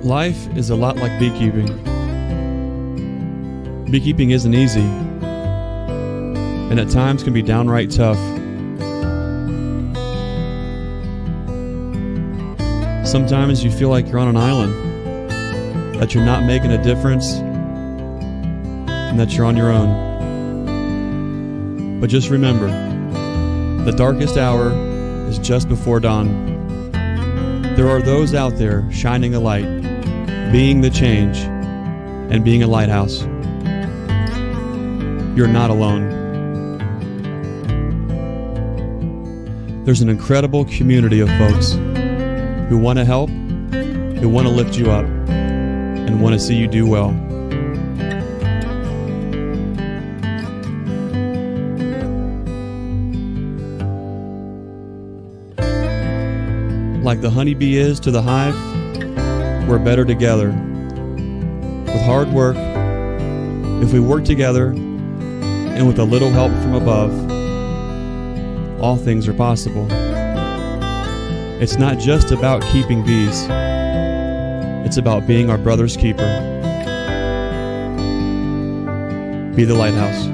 Life is a lot like beekeeping. Beekeeping isn't easy, and at times can be downright tough. Sometimes you feel like you're on an island, that you're not making a difference, and that you're on your own. But just remember, the darkest hour is just before dawn. There are those out there shining a light, being the change, and being a lighthouse. You're not alone. There's an incredible community of folks who want to help, who want to lift you up, and want to see you do well. Like the honeybee is to the hive, we're better together. With hard work, if we work together, and with a little help from above, all things are possible. It's not just about keeping bees. It's about being our brother's keeper. Be the lighthouse.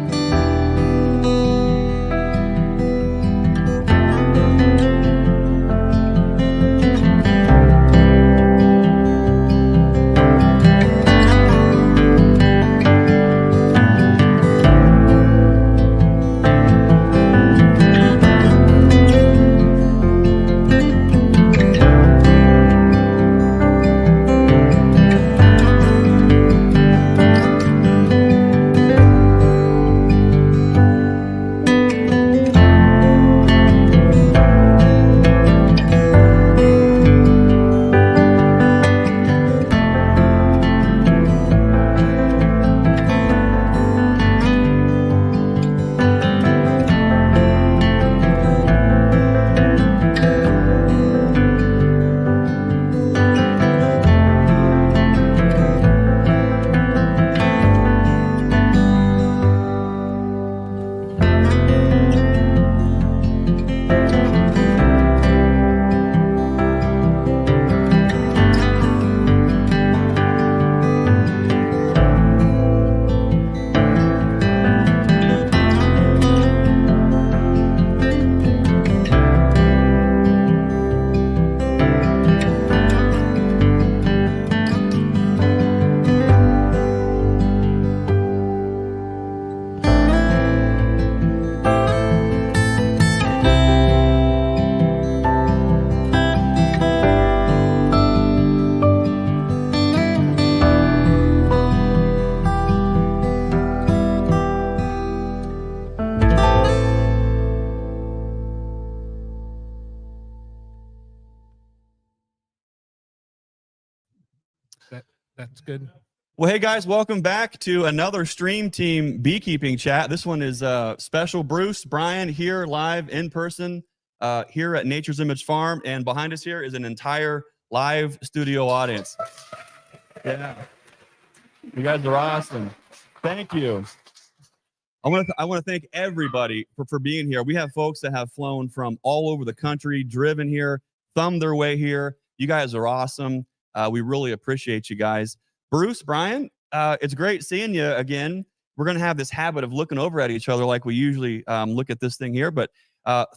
That's good. Well, hey guys, welcome back to another Stream Team Beekeeping Chat. This one is special Bruce, Brian here live in person here at Nature's Image Farm, and behind us here is an entire live studio audience. Yeah, you guys are awesome. Thank you. I want to thank everybody for being here. We have folks that have flown from all over the country, driven here, thumbed their way here. You guys are awesome. We really appreciate you guys. Bruce, Brian, it's great seeing you again. We're going to have this habit of looking over at each other like we usually look at this thing here. But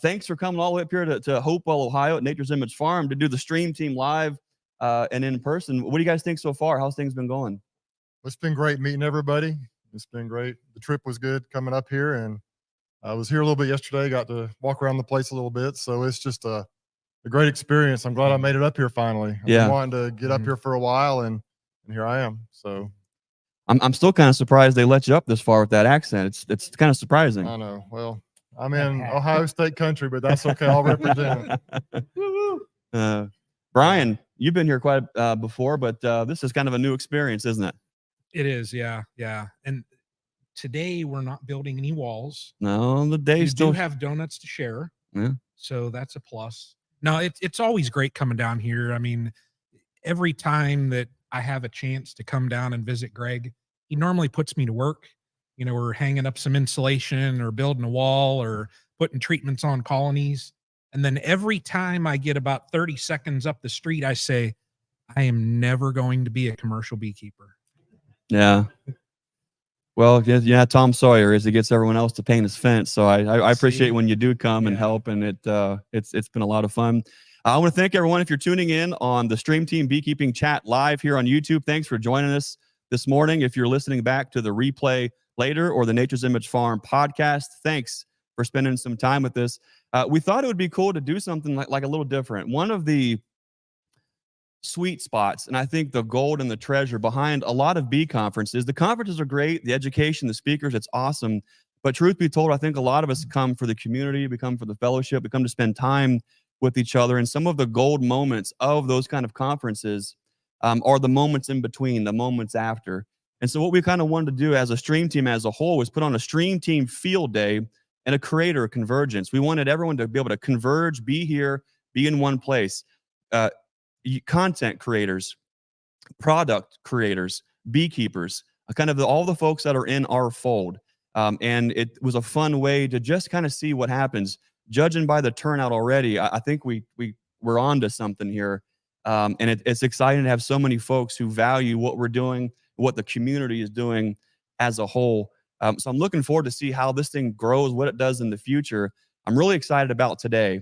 thanks for coming all the way up here to Hopewell, Ohio at Nature's Image Farm to do the Stream Team live and in person. What do you guys think so far? How's things been going? It's been great meeting everybody. It's been great. The trip was good coming up here, and I was here a little bit yesterday, got to walk around the place a little bit. So it's just a great experience. I'm glad I made it up here finally. I've been wanting to get up here for a while, and here I am. So I'm still kind of surprised they let you up this far with that accent. It's kind of surprising. I know. Well, I'm in Ohio State country, but that's okay. I'll represent it. Brian, you've been here quite before, but this is kind of a new experience, isn't it? It is, yeah. And today we're not building any walls. No, the day still do have donuts to share. Yeah. So that's a plus. No, it's always great coming down here. I mean, every time that I have a chance to come down and visit Greg, he normally puts me to work. You know, we're hanging up some insulation or building a wall or putting treatments on colonies. And then every time I get about 30 seconds up the street, I say, I am never going to be a commercial beekeeper. Yeah. Well, yeah, Tom Sawyer as he gets everyone else to paint his fence. So I appreciate See? when you do come and Yeah. help, and it's been a lot of fun. I want to thank everyone if you're tuning in on the Stream Team Beekeeping Chat live here on YouTube. Thanks for joining us this morning. If you're listening back to the replay later or the Nature's Image Farm podcast, thanks for spending some time with us. We thought it would be cool to do something like a little different. One of the sweet spots, and I think the gold and the treasure behind a lot of bee conferences. The conferences are great, the education, the speakers, it's awesome. But truth be told, I think a lot of us come for the community, we come for the fellowship, we come to spend time with each other. And some of the gold moments of those kind of conferences are the moments in between, the moments after. And so what we kind of wanted to do as a stream team as a whole was put on a stream team field day and a creator convergence. We wanted everyone to be able to converge, be here, be in one place. Content creators, product creators, beekeepers, kind of all the folks that are in our fold. And it was a fun way to just kind of see what happens. Judging by the turnout already, I think we're on to something here. And it's exciting to have so many folks who value what we're doing, what the community is doing as a whole. So I'm looking forward to see how this thing grows, what it does in the future. I'm really excited about today.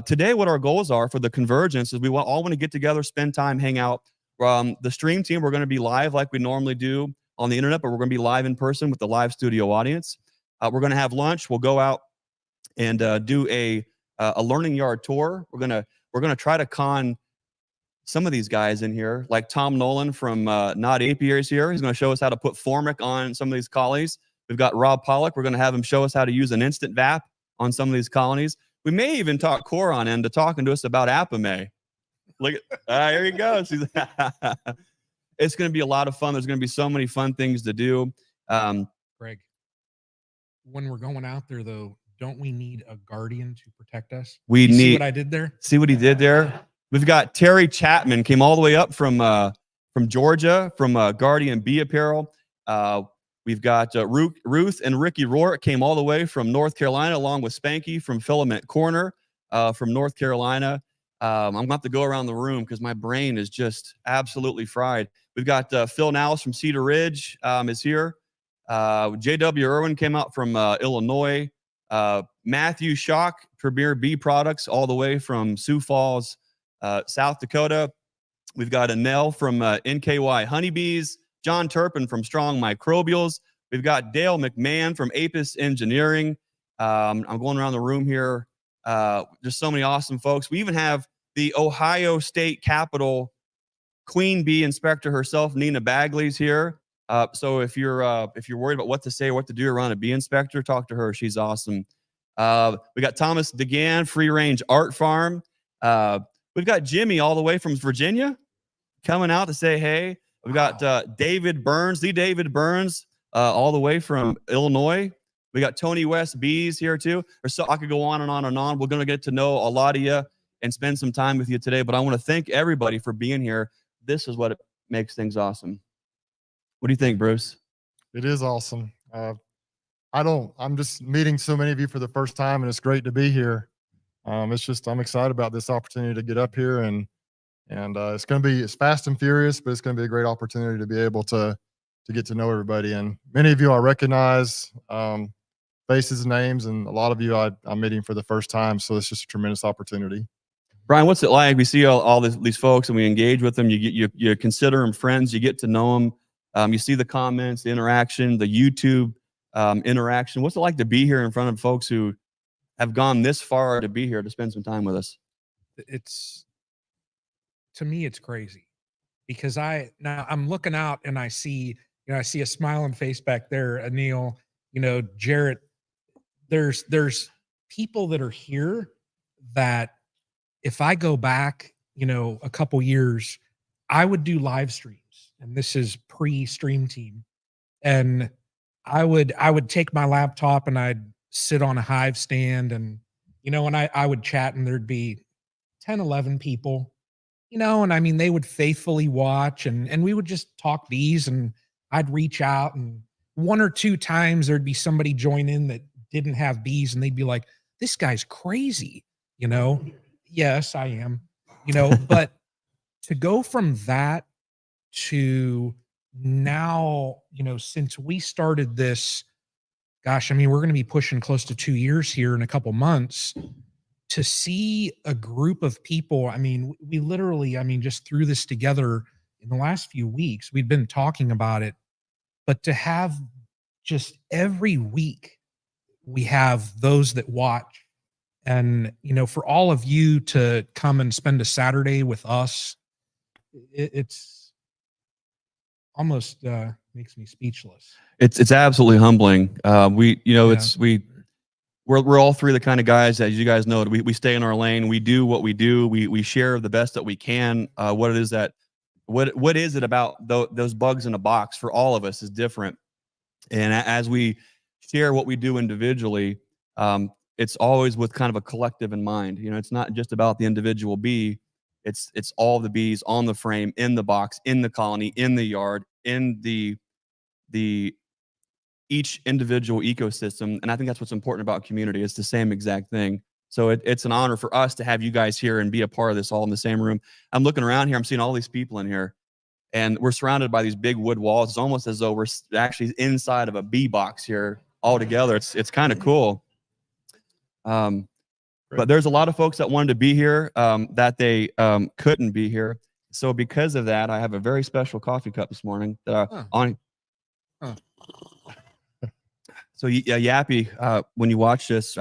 Today, what our goals are for the convergence is we all want to get together, spend time, hang out. The stream team, we're going to be live like we normally do on the internet, but we're going to be live in person with the live studio audience. We're going to have lunch. We'll go out and do a learning yard tour. We're gonna try to con some of these guys in here, like Tom Nolan from Not Apiaries here. He's going to show us how to put formic on some of these colonies. We've got Rob Pollock. We're going to have him show us how to use an INSTANTVAP on some of these colonies. We may even talk Coron into talking to us about Apame. Look at, here he goes. It's going to be a lot of fun. There's going to be so many fun things to do. Greg, when we're going out there, though, don't we need a guardian to protect us? We need. See what I did there? See what he did there? We've got Terry Chapman came all the way up from Georgia, from Guardian Bee Apparel. We've got Ruth and Ricky Rourke came all the way from North Carolina, along with Spanky from Filament Corner from North Carolina. I'm going to have to go around the room because my brain is just absolutely fried. We've got Phil Nowles from Cedar Ridge is here. J.W. Irwin came out from Illinois. Matthew Schock, Premier Bee Products, all the way from Sioux Falls, South Dakota. We've got Anel from NKY Honeybees. John Turpin from Strong Microbials. We've got Dale McMahon from Apis Engineering. I'm going around the room here. Just so many awesome folks. We even have the Ohio State Capitol Queen Bee Inspector herself, Nina Bagley's here. So if you're worried about what to say or what to do around a bee inspector, talk to her. She's awesome. We got Thomas DeGan, Free Range Art Farm. We've got Jimmy all the way from Virginia coming out to say hey. We've got David Burns, all the way from Illinois. We got Tony West Bees here too. So I could go on and on and on. We're going to get to know a lot of you and spend some time with you today. But I want to thank everybody for being here. This is what makes things awesome. What do you think, Bruce? It is awesome. I'm just meeting so many of you for the first time, and it's great to be here. I'm excited about this opportunity to get up here, and it's going to be fast and furious, but it's going to be a great opportunity to be able to get to know everybody. And many of you I recognize faces and names, and a lot of you I'm meeting for the first time. So it's just a tremendous opportunity. Brian, what's it like? We see all these folks and we engage with them. You consider them friends. You get to know them. You see the comments, the interaction, the YouTube interaction. What's it like to be here in front of folks who have gone this far to be here to spend some time with us? To me, it's crazy because I'm looking out and I see a smiling face back there, Anil, Jarrett. There's people that are here that if I go back, a couple years, I would do live streams, and this is pre-stream team. And I would take my laptop and I'd sit on a hive stand and, and I would chat and there'd be 10, 11 people, and I mean, they would faithfully watch and we would just talk bees and I'd reach out, and one or two times there'd be somebody join in that didn't have bees and they'd be like, this guy's crazy, Yes, I am, but to go from that to now, since we started this, gosh, I mean, we're going to be pushing close to 2 years here in a couple months, to see a group of people. I mean, we literally, just threw this together in the last few weeks. We've been talking about it, but to have just every week we have those that watch, and for all of you to come and spend a Saturday with us, it's almost makes me speechless. It's absolutely humbling. Yeah. We're all three the kind of guys, as you guys know, we stay in our lane. We do what we do. We share the best that we can. What is it about those bugs in a box for all of us is different. And as we share what we do individually, it's always with kind of a collective in mind. It's not just about the individual bee. It's all the bees on the frame, in the box, in the colony, in the yard, in the each individual ecosystem. And I think that's what's important about community. It's the same exact thing. So it's an honor for us to have you guys here and be a part of this all in the same room. I'm looking around here. I'm seeing all these people in here, and we're surrounded by these big wood walls. It's almost as though we're actually inside of a bee box here all together. It's kind of cool. But there's a lot of folks that wanted to be here that they couldn't be here. So because of that, I have a very special coffee cup this morning that So Yappy, when you watch this,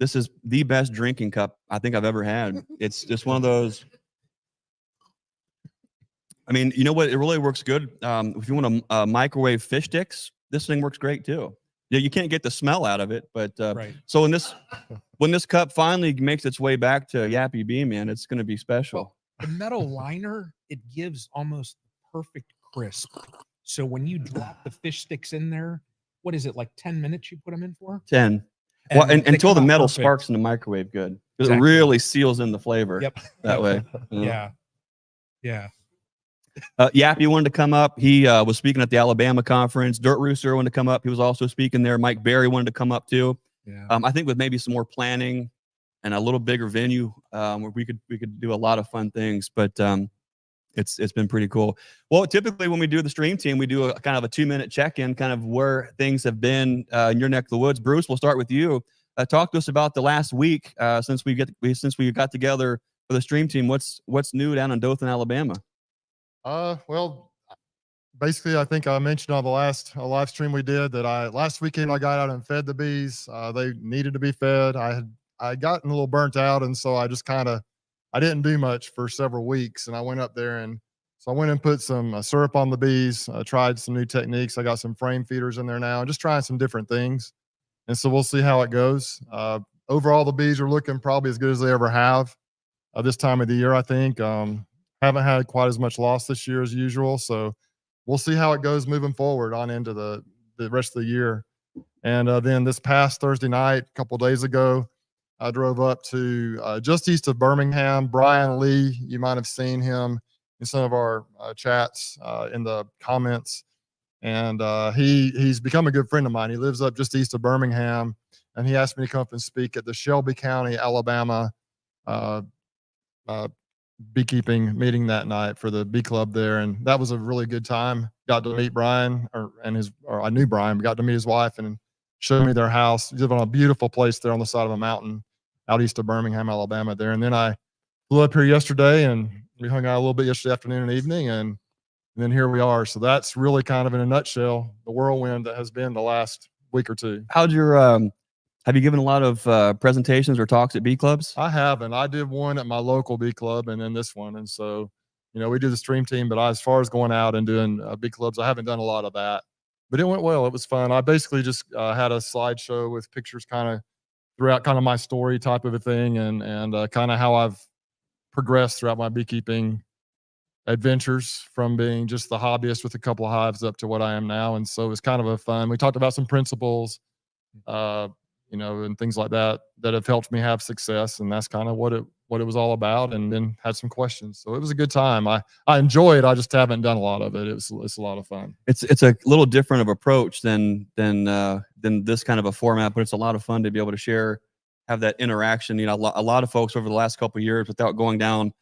this is the best drinking cup I think I've ever had. It's just one of those. I mean, you know what? It really works good. If you want to microwave fish sticks, this thing works great too. Yeah, you can't get the smell out of it, but Right. So when this cup finally makes its way back to Yappy Bee Man, it's going to be special. The metal liner, it gives almost perfect crisp. So when you drop the fish sticks in there, what is it, like 10 minutes you put them in for? 10. And well, and they until the come out metal perfect. sparks in the microwave good. Exactly. It really seals in the flavor. Yep. That way. Yeah. Yappy wanted to come up. He was speaking at the Alabama conference. Dirt Rooster wanted to come up. He was also speaking there. Mike Berry wanted to come up too. Yeah. I think with maybe some more planning and a little bigger venue, where we could do a lot of fun things. But it's been pretty cool. Well, typically when we do the stream team, we do a kind of a 2-minute check-in, kind of where things have been in your neck of the woods. Bruce, we'll start with you. Talk to us about the last week since we got together for the stream team. What's new down in Dothan, Alabama? Well, basically, I think I mentioned on the last live stream we did that last weekend I got out and fed the bees. They needed to be fed. I had gotten a little burnt out, and so I just I didn't do much for several weeks. And I went up there, and so I went and put some syrup on the bees. I tried some new techniques. I got some frame feeders in there now, just trying some different things. And so we'll see how it goes. Overall, the bees are looking probably as good as they ever have this time of the year, I think. Haven't had quite as much loss this year as usual. So we'll see how it goes moving forward on into the rest of the year. And then this past Thursday night, a couple of days ago, I drove up to just east of Birmingham. Brian Lee, you might have seen him in some of our chats in the comments. And he's become a good friend of mine. He lives up just east of Birmingham. And he asked me to come up and speak at the Shelby County, Alabama beekeeping meeting that night for the bee club there. And that was a really good time. Got to meet Brian or I knew Brian, but got to meet his wife and showed me their house. They live on a beautiful place there on the side of a mountain out east of Birmingham, Alabama there. And then I flew up here yesterday and we hung out a little bit yesterday afternoon and evening. And then here we are. So that's really kind of in a nutshell, the whirlwind that has been the last week or two. How'd your, have you given a lot of presentations or talks at bee clubs? I haven't. I did one at my local bee club and then this one. And so, we do the stream team, but as far as going out and doing bee clubs, I haven't done a lot of that. But it went well. It was fun. I basically just had a slideshow with pictures kind of throughout kind of my story type of a thing and kind of how I've progressed throughout my beekeeping adventures from being just the hobbyist with a couple of hives up to what I am now. And so it was kind of a fun. We talked about some principles, and things like that have helped me have success. And that's kind of what it was all about. And then had some questions. So it was a good time. I enjoy it. I just haven't done a lot of it. It's a lot of fun. It's a little different of approach than this kind of a format, but it's a lot of fun to be able to have that interaction. A lot of folks over the last couple of years, without going down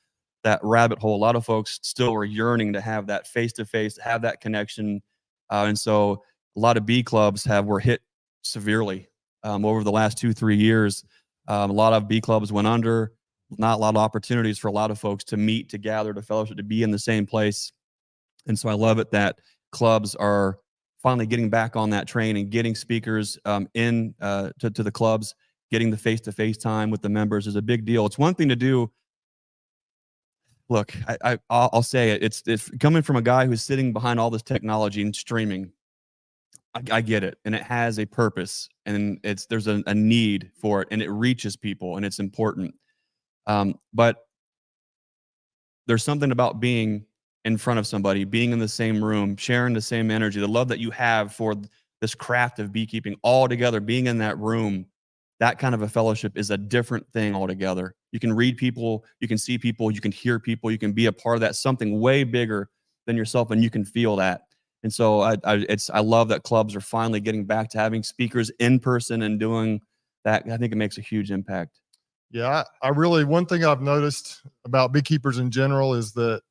that rabbit hole. A lot of folks still are yearning to have that face-to-face, have that connection. And so a lot of bee clubs were hit severely over the last 2-3 years. A lot of bee clubs went under, not a lot of opportunities for a lot of folks to meet, to gather, to fellowship, to be in the same place. And so I love it that clubs are finally getting back on that train and getting speakers to the clubs. Getting the face-to-face time with the members is a big deal. It's one thing to do. Look, I'll say it. It's coming from a guy who's sitting behind all this technology and streaming. I get it, and it has a purpose, and there's a need for it, and it reaches people, and it's important. But there's something about being in front of somebody, being in the same room, sharing the same energy, the love that you have for this craft of beekeeping all together, being in that room. That kind of a fellowship is a different thing altogether. You can read people, you can see people, you can hear people, you can be a part of that, something way bigger than yourself, and you can feel that. And so I love that clubs are finally getting back to having speakers in person and doing that. I think it makes a huge impact. Yeah, I really, one thing I've noticed about beekeepers in general is that,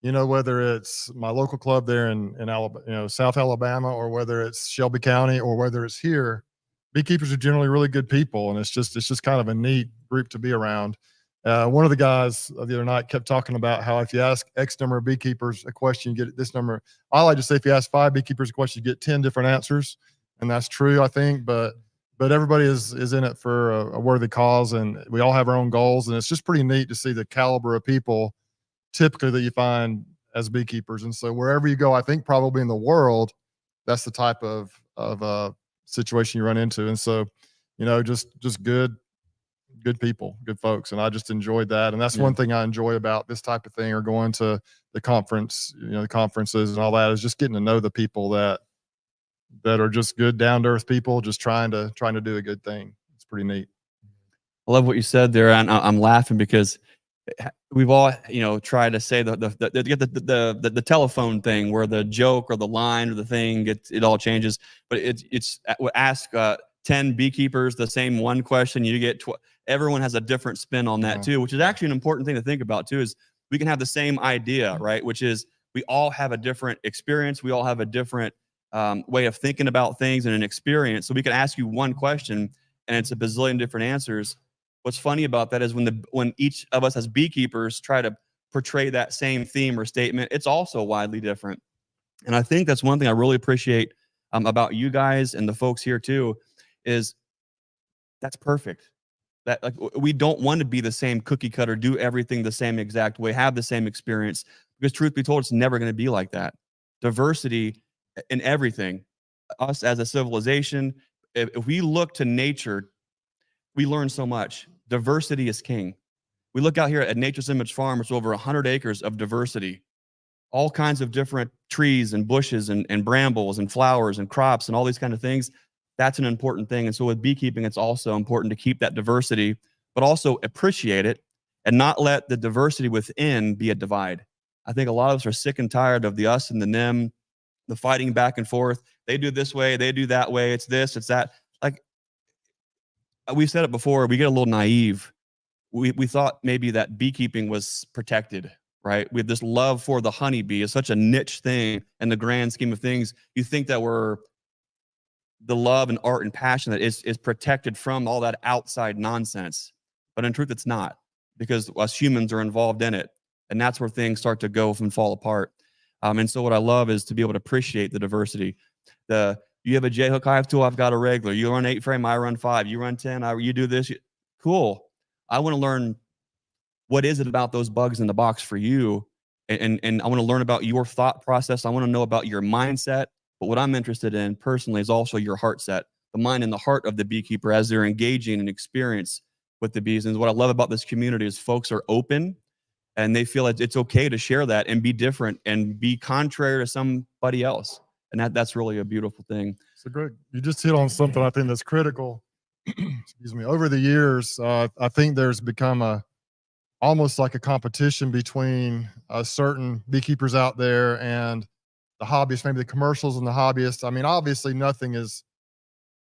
you know, whether it's my local club there in Alabama, you know, South Alabama, or whether it's Shelby County, or whether it's here, beekeepers are generally really good people, and it's just kind of a neat group to be around. One of the guys the other night kept talking about how if you ask X number of beekeepers a question, you get this number. I like to say if you ask 5 beekeepers a question, you get 10 different answers, and that's true, I think. But everybody is in it for a worthy cause, and we all have our own goals, and it's just pretty neat to see the caliber of people typically that you find as beekeepers. And so wherever you go, I think probably in the world, that's the type of situation you run into. And so, you know, just good people, good folks. And I just enjoyed that. And that's one thing I enjoy about this type of thing, or going to the conference, you know, the conferences and all that, is just getting to know the people that are just good, down to earth people, just trying to do a good thing. It's pretty neat. I love what you said there. And I'm laughing because we've all, you know, tried to say the telephone thing where the joke or the line or the thing it all changes, but it's ask 10 beekeepers the same one question, you get everyone has a different spin on that too, which is actually an important thing to think about too. Is we can have the same idea, right? Which is we all have a different experience, we all have a different way of thinking about things and an experience. So we can ask you one question and it's a bazillion different answers. What's funny about that is when each of us as beekeepers try to portray that same theme or statement, it's also widely different. And I think that's one thing I really appreciate about you guys and the folks here too, is that's perfect. That, like, we don't want to be the same cookie cutter, do everything the same exact way, have the same experience, because truth be told, it's never going to be like that. Diversity in everything. Us as a civilization, if we look to nature, we learn so much. Diversity is king. We look out here at Nature's Image Farm, it's over 100 acres of diversity. All kinds of different trees and bushes and brambles and flowers and crops and all these kind of things. That's an important thing. And so with beekeeping, it's also important to keep that diversity, but also appreciate it and not let the diversity within be a divide. I think a lot of us are sick and tired of the us and the them, the fighting back and forth. They do this way, they do that way. It's this, it's that. Like, we've said it before, we get a little naive. We thought maybe that beekeeping was protected, right? We have this love for the honeybee. It's such a niche thing in the grand scheme of things. You think that the love and art and passion that is protected from all that outside nonsense. But in truth, it's not, because us humans are involved in it. And that's where things start to go and fall apart. And so what I love is to be able to appreciate the diversity. You have a J-hook, I have 2, I've got a regular. You run 8 frame, I run 5. You run 10, you do this. Cool. I want to learn, what is it about those bugs in the box for you? And I want to learn about your thought process. I want to know about your mindset. But what I'm interested in personally is also your heart set, the mind and the heart of the beekeeper as they're engaging and experience with the bees. And what I love about this community is folks are open and they feel like it's okay to share that and be different and be contrary to somebody else. And that's really a beautiful thing. So Greg, you just hit on something I think that's critical. Excuse me. Over the years, I think there's become almost like a competition between certain beekeepers out there and the hobbyists, maybe the commercials and the hobbyists. I mean, obviously nothing is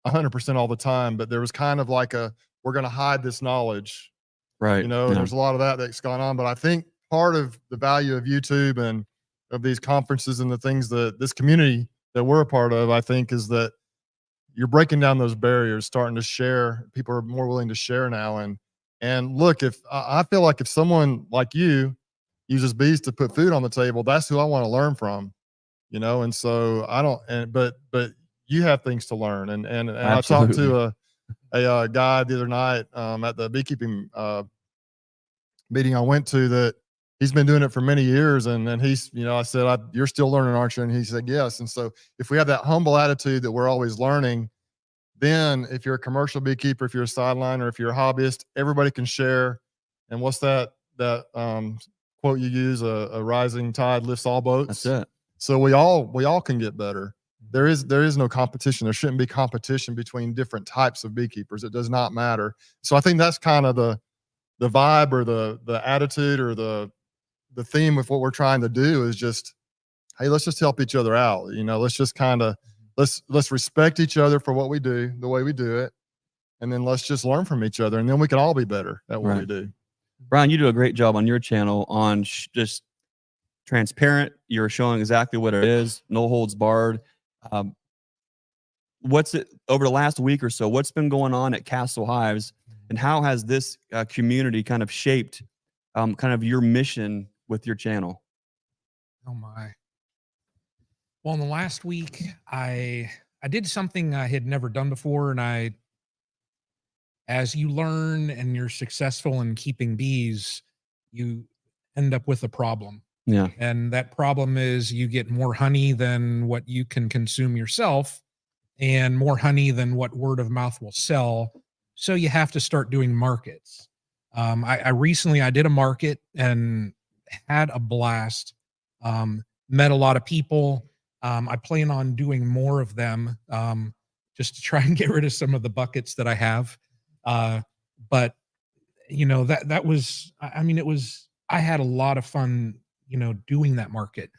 100% all the time, but there was kind of like we're going to hide this knowledge, right? You know, and there's a lot of that's gone on. But I think part of the value of YouTube and of these conferences and the things that this community that we're a part of, I think, is that you're breaking down those barriers, starting to share. People are more willing to share now. And look, if I feel like if someone like you uses bees to put food on the table, that's who I want to learn from, you know. And so I don't, and but you have things to learn. And I talked to a guy the other night at the beekeeping meeting I went to, that he's been doing it for many years. And he's, you know, I said, you're still learning, aren't you? And he said, yes. And so if we have that humble attitude that we're always learning, then if you're a commercial beekeeper, if you're a sideliner, if you're a hobbyist, everybody can share. And what's that quote you use? A rising tide lifts all boats. That's it. So we all can get better. There is no competition. There shouldn't be competition between different types of beekeepers. It does not matter. So I think that's kind of the vibe, or the attitude, or the theme of what we're trying to do is just, hey, let's just help each other out. You know, let's just kind of, let's respect each other for what we do, the way we do it. And then let's just learn from each other. And then we can all be better at what we do. Brian, you do a great job on your channel on just transparent. You're showing exactly what it is. No holds barred. What's it over the last week or so? What's been going on at Castle Hives, and how has this community kind of shaped kind of your mission with your channel? Oh my. Well, in the last week, I did something I had never done before. And as you learn and you're successful in keeping bees, you end up with a problem. Yeah. And that problem is you get more honey than what you can consume yourself, and more honey than what word of mouth will sell. So you have to start doing markets. I recently did a market and had a blast. Met a lot of people. I plan on doing more of them, just to try and get rid of some of the buckets that I have. But you know, that was, I mean, I had a lot of fun, you know, doing that market.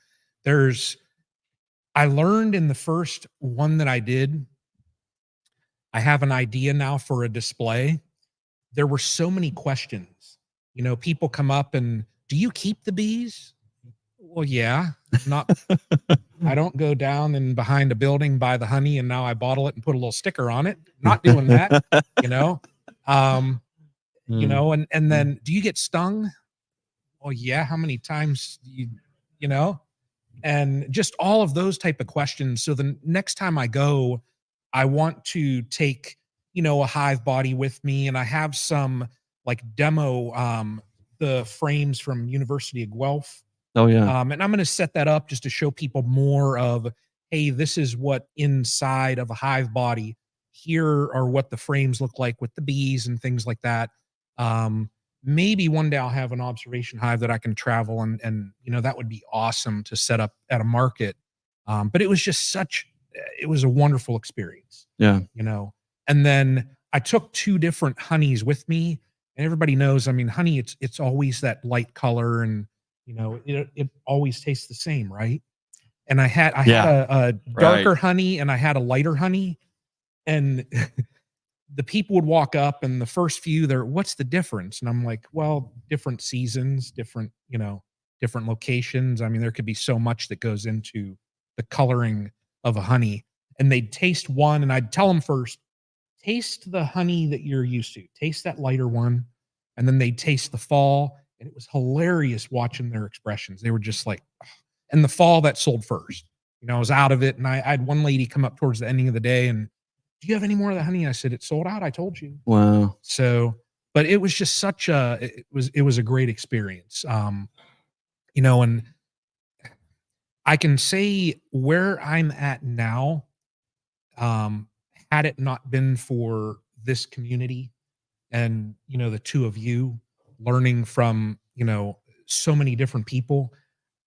I learned in the first one that I did, I have an idea now for a display. There were so many questions. You know, people come up and, do you keep the bees? Well, yeah, I don't go down and behind a building, buy the honey, and now I bottle it and put a little sticker on it. Not doing that, you know? You know, and then, do you get stung? Well, yeah. How many times do you know? And just all of those type of questions. So the next time I go, I want to take, you know, a hive body with me, and I have some like demo, the frames from University of Guelph. Oh yeah. And I'm going to set that up just to show people more of, hey, this is what inside of a hive body. Here are what the frames look like with the bees and things like that. Maybe one day I'll have an observation hive that I can travel, and you know, that would be awesome to set up at a market. But it was just it was a wonderful experience. Yeah. You know, and then I took 2 different honeys with me, and everybody knows, I mean, honey, it's always that light color, and you know, it always tastes the same, right? And I had a darker honey, and I had a lighter honey, and the people would walk up, and the first few, what's the difference? And I'm like, well, different seasons, different, you know, different locations. I mean, there could be so much that goes into the coloring of a honey. And they'd taste one, and I'd tell them first, taste the honey that you're used to, taste that lighter one. And then they'd taste the fall. And it was hilarious watching their expressions. They were just like, ugh. And the fall that sold first, you know, I was out of it. And I had one lady come up towards the ending of the day and, do you have any more of the honey? I said, it sold out. I told you. Wow. So, but it was just it was a great experience. You know, and I can say where I'm at now, had it not been for this community and, you know, the 2 of you learning from, you know, so many different people,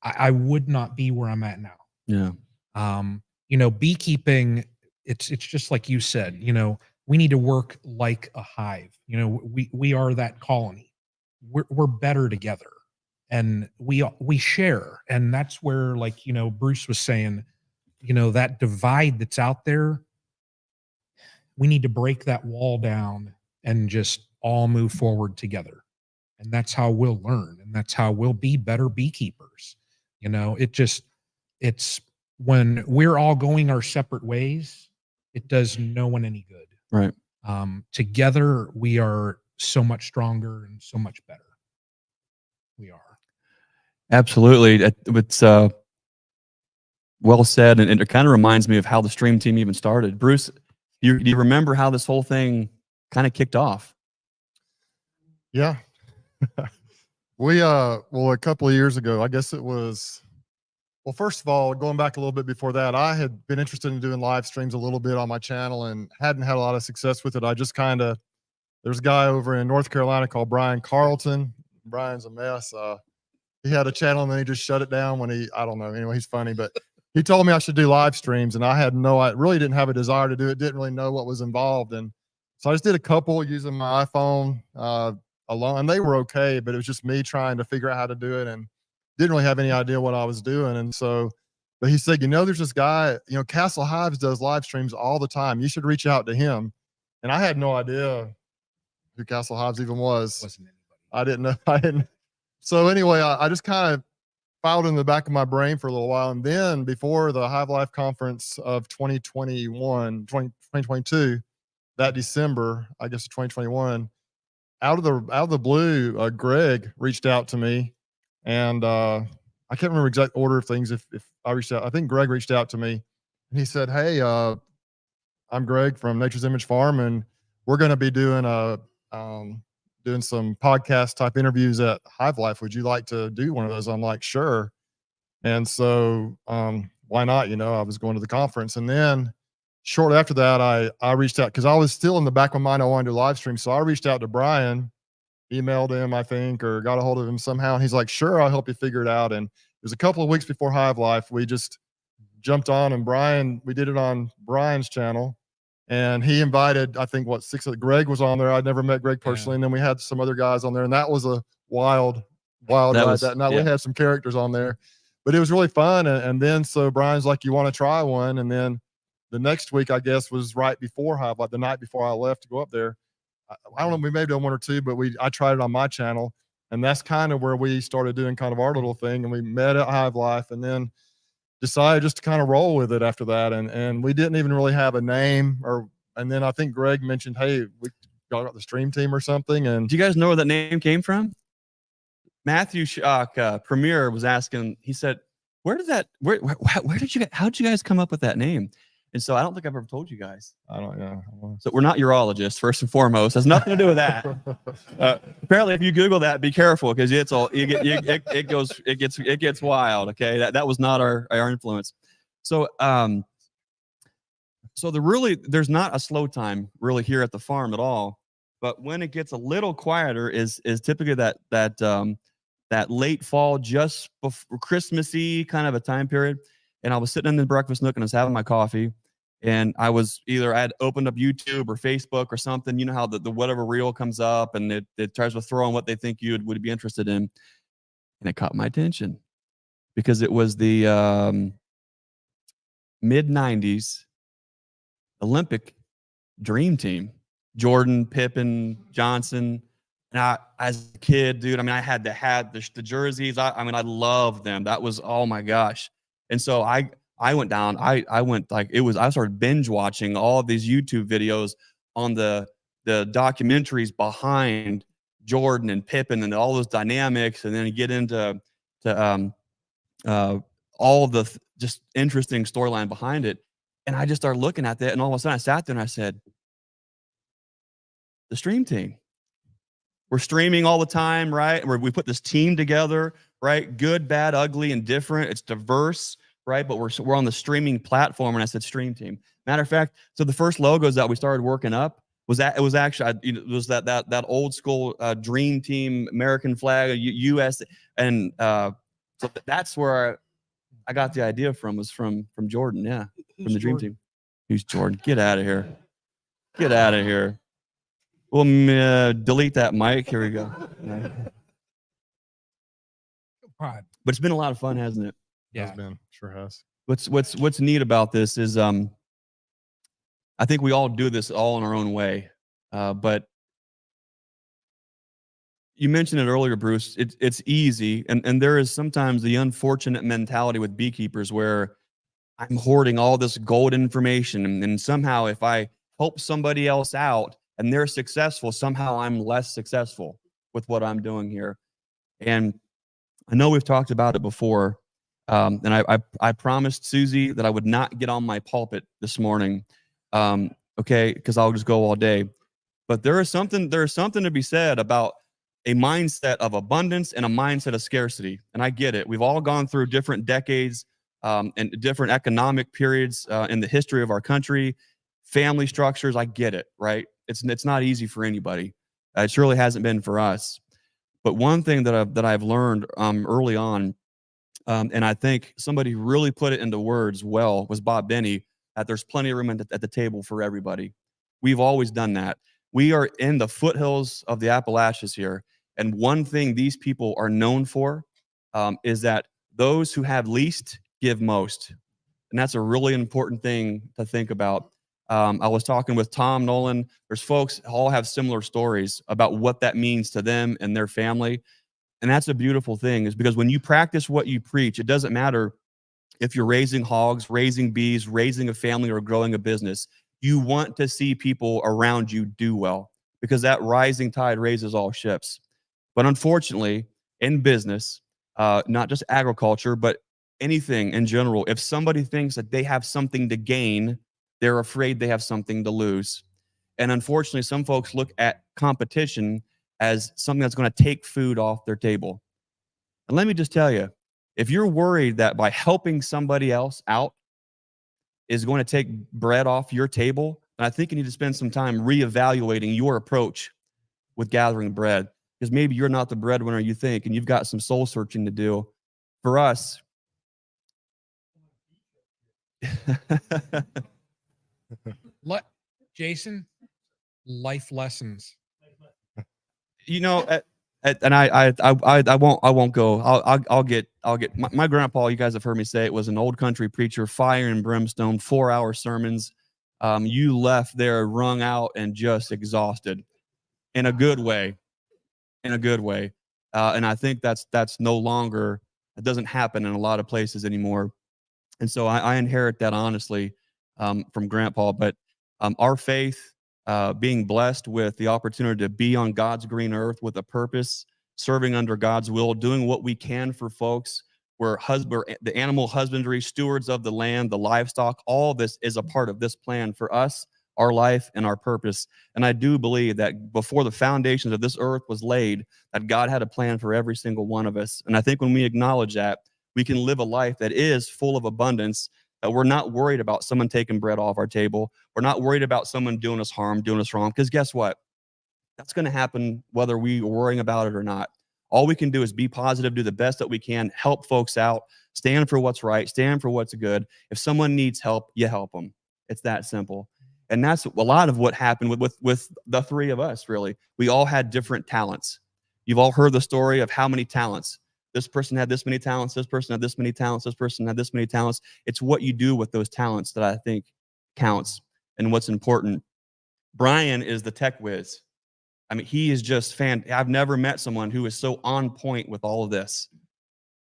I would not be where I'm at now. Yeah. You know, beekeeping, it's just like you said, you know, we need to work like a hive. You know, we are that colony. We're better together, and we share. And that's where, like, you know, Bruce was saying, you know, that divide that's out there, we need to break that wall down and just all move forward together. and that's how we'll learn, and that's how we'll be better beekeepers. You know, it's when we're all going our separate ways, it does no one any good. Right. Together, we are so much stronger and so much better. We are. Absolutely. It's well said. And it kind of reminds me of how the stream team even started. Bruce, do you remember how this whole thing kind of kicked off? Yeah. We, well, a couple of years ago, I guess it was, well, first of all, going back a little bit before that, I had been interested in doing live streams a little bit on my channel and hadn't had a lot of success with it. I just kind of, there's a guy over in North Carolina called Brian Carlton. Brian's a mess. He had a channel and then he just shut it down when I don't know. Anyway, he's funny, but he told me I should do live streams and I really didn't have a desire to do it. Didn't really know what was involved. And so I just did a couple using my iPhone, alone, and they were okay, but it was just me trying to figure out how to do it and didn't really have any idea what I was doing. And so, but he said, there's this guy, Castle Hives does live streams all the time. You should reach out to him. And I had no idea who Castle Hives even was. Wasn't anybody. I didn't know. I didn't. So anyway, I just kind of filed in the back of my brain for a little while. And then before the Hive Life conference of 2022, that December, I guess 2021, out of the blue, Greg reached out to me, and I can't remember exact order of things. If I reached out, I think Greg reached out to me, and he said, "Hey, I'm Greg from Nature's Image Farm, and we're going to be doing doing some podcast type interviews at Hive Life. Would you like to do one of those?" I'm like, "Sure." And so, why not? I was going to the conference, and then shortly after that, I reached out because I was still in the back of my mind, I wanted to do live stream. So I reached out to Brian, emailed him, I think, or got a hold of him somehow. And he's like, "Sure, I'll help you figure it out." And it was a couple of weeks before Hive Life. We just jumped on, and we did it on Brian's channel. And he invited, I think, Greg was on there. I'd never met Greg personally. And then we had some other guys on there. And that was a wild ride that night. We had some characters on there, but it was really fun. And then, so Brian's like, "You want to try one?" And then the next week, I guess, was right before Hive, like the night before I left to go up there. I don't know, we may have done one or two, but I tried it on my channel, and that's kind of where we started doing kind of our little thing. And we met at Hive Life, and then decided just to kind of roll with it after that. And we didn't even really have a name, and then I think Greg mentioned, "Hey, we got the stream team or something." And do you guys know where that name came from? Matthew Shock, Premier, was asking. He said, how did you guys come up with that name?" And so I don't think I've ever told you guys. So we're not urologists, first and foremost. It has nothing to do with that. Apparently, if you Google that, be careful, because it gets wild. Okay, that was not our influence. So there's not a slow time really here at the farm at all. But when it gets a little quieter is typically that late fall, just before Christmassy kind of a time period. And I was sitting in the breakfast nook and I was having my coffee, and I had opened up YouTube or Facebook or something. You know how the whatever reel comes up and it tries to throw on what they think you would be interested in. And it caught my attention because it was the mid-90s Olympic dream team. Jordan, Pippen, Johnson. And as a kid, dude, I had the jerseys. I loved them. That was, oh my gosh. And so I went down, I started binge watching all of these YouTube videos on the documentaries behind Jordan and Pippen and all those dynamics. And then you get into all of the just interesting storyline behind it. And I just started looking at that. And all of a sudden I sat there and I said, the stream team. We're streaming all the time, right? We put this team together, right? Good, bad, ugly, and different. It's diverse, right? But we're on the streaming platform, and I said stream team. Matter of fact, so the first logos that we started working up was that that old school dream team American flag, U.S. And so that's where I got the idea was from Jordan, yeah, from the dream team. Who's Jordan? Get out of here! Get out of here! We'll delete that mic. Here we go. But it's been a lot of fun, hasn't it? Yeah, sure has. What's neat about this is I think we all do this all in our own way, but you mentioned it earlier, Bruce. It's easy, and there is sometimes the unfortunate mentality with beekeepers where I'm hoarding all this gold information, and somehow if I help somebody else out and they're successful, somehow I'm less successful with what I'm doing here. And I know we've talked about it before, and I promised Susie that I would not get on my pulpit this morning, okay, because I'll just go all day. But there is something to be said about a mindset of abundance and a mindset of scarcity. And I get it. We've all gone through different decades and different economic periods in the history of our country, family structures. I get it, right? It's not easy for anybody. It surely hasn't been for us. But one thing that I've learned early on, and I think somebody really put it into words well, was Bob Benny, that there's plenty of room at the table for everybody. We've always done that. We are in the foothills of the Appalachians here. And one thing these people are known for is that those who have least give most. And that's a really important thing to think about. I was talking with Tom Nolan. There's folks all have similar stories about what that means to them and their family. And that's a beautiful thing, is because when you practice what you preach, it doesn't matter if you're raising hogs, raising bees, raising a family, or growing a business. You want to see people around you do well, because that rising tide raises all ships. But unfortunately, in business, not just agriculture, but anything in general, if somebody thinks that they have something to gain, they're afraid they have something to lose. And unfortunately, some folks look at competition as something that's going to take food off their table. And let me just tell you, if you're worried that by helping somebody else out is going to take bread off your table, then I think you need to spend some time reevaluating your approach with gathering bread, because maybe you're not the breadwinner you think, and you've got some soul searching to do. For us, Jason, life lessons. you know, and I won't go. I'll get my grandpa. You guys have heard me say it was an old country preacher, fire and brimstone, 4-hour sermons. You left there wrung out and just exhausted, in a good way, in a good way. And I think that's no longer. It doesn't happen in a lot of places anymore. And so I inherit that honestly from grandpa. But our faith, being blessed with the opportunity to be on God's green earth with a purpose, serving under God's will, doing what we can for folks. We're the animal husbandry, stewards of the land, the livestock. All this is a part of this plan for us, our life, and our purpose. And I do believe that before the foundations of this earth was laid, that God had a plan for every single one of us. And I think when we acknowledge that, we can live a life that is full of abundance, that we're not worried about someone taking bread off our table. We're not worried about someone doing us harm, doing us wrong, because guess what? That's going to happen whether we are worrying about it or not. All we can do is be positive, do the best that we can, help folks out, stand for what's right, stand for what's good. If someone needs help, you help them. It's that simple. And that's a lot of what happened with the three of us, really. We all had different talents. You've all heard the story of how many talents. This person had this many talents. This person had this many talents. This person had this many talents. It's what you do with those talents that I think counts and what's important. Brian is the tech whiz. I mean, he is just I've never met someone who is so on point with all of this.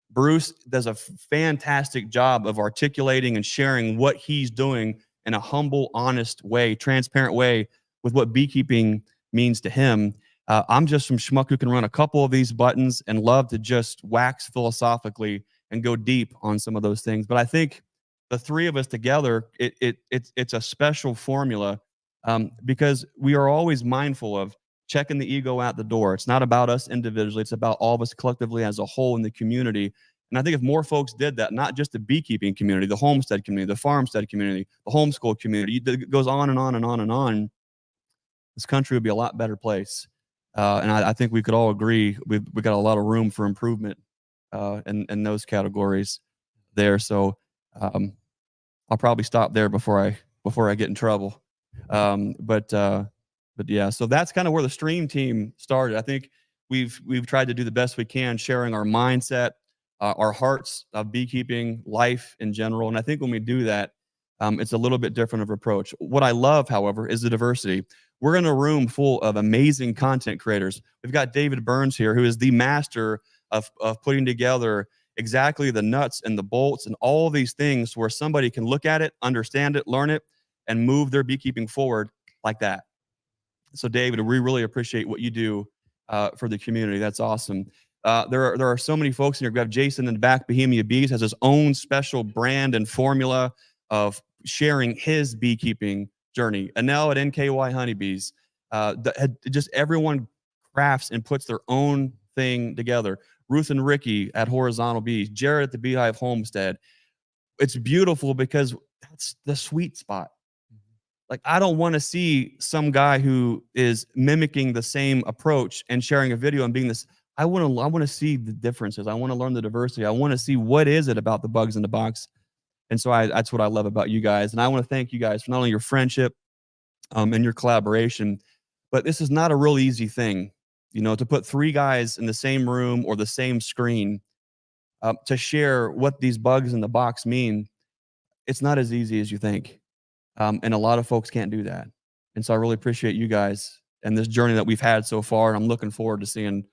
Bruce does a fantastic job of articulating and sharing what he's doing in a humble, honest way, transparent way with what beekeeping means to him. I'm just some schmuck who can run a couple of these buttons and love to just wax philosophically and go deep on some of those things. But I think the three of us together, it's a special formula because we are always mindful of checking the ego out the door. It's not about us individually. It's about all of us collectively as a whole in the community. And I think if more folks did that, not just the beekeeping community, the homestead community, the farmstead community, the homeschool community, it goes on and on and on and on, this country would be a lot better place. And I think we could all agree we got a lot of room for improvement in those categories there. So I'll probably stop there before I get in trouble. But yeah, so that's kind of where the stream team started. I think we've tried to do the best we can, sharing our mindset, our hearts of beekeeping, life in general. And I think when we do that, It's a little bit different of approach. What I love, however, is the diversity. We're in a room full of amazing content creators. We've got David Burns here, who is the master of putting together exactly the nuts and the bolts and all these things where somebody can look at it, understand it, learn it, and move their beekeeping forward like that. So David, we really appreciate what you do for the community. That's awesome. There are so many folks in here. We have Jason in the back. Bohemia Bees has his own special brand and formula of sharing his beekeeping journey. Anel at NKY Honeybees. Just everyone crafts and puts their own thing together. Ruth and Ricky at Horizontal Bees. Jared at the Beehive Homestead. It's beautiful because that's the sweet spot. Like, I don't want to see some guy who is mimicking the same approach and sharing a video and being this. I want to see the differences. I want to learn the diversity. I want to see what is it about the bugs in the box. And so that's what I love about you guys. And I want to thank you guys for not only your friendship and your collaboration, but this is not a real easy thing, you know, to put 3 guys in the same room or the same screen to share what these bugs in the box mean. It's not as easy as you think. And a lot of folks can't do that. And so I really appreciate you guys and this journey that we've had so far. And I'm looking forward to seeing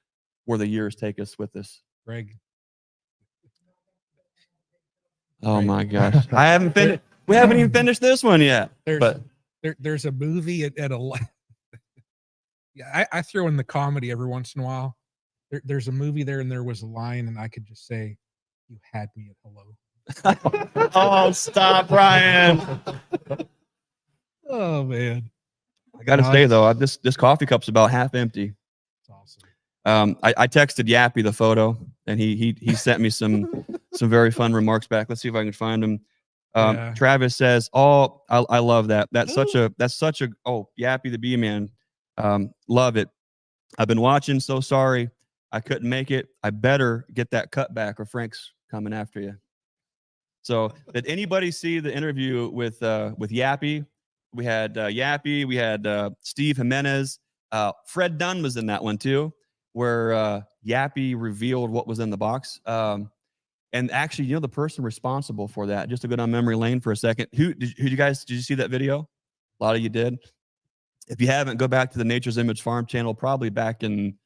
where the years take us with this. Greg. Oh my gosh. I haven't finished. We haven't even finished this one yet. There's a movie at a yeah, I throw in the comedy every once in a while. There's a movie there and there was a line and I could just say, "You had me at hello." Oh, stop, Ryan. Oh man. I gotta say though, this coffee cup's about half empty. That's awesome. I texted Yappy the photo and he sent me some very fun remarks back. Let's see if I can find them. Yeah. Travis says, "Oh, I love that. That's such a oh, Yappy the Bee Man. Love it. I've been watching. So sorry I couldn't make it. I better get that cut back or Frank's coming after you." So did anybody see the interview with Yappy? We had Yappy, we had Steve Jimenez. Fred Dunn was in that one too, where Yappy revealed what was in the box. And actually, you know, the person responsible for that, just to go down memory lane for a second, who did you see that video? A lot of you did. If you haven't, go back to the Nature's Image Farm channel, probably back in,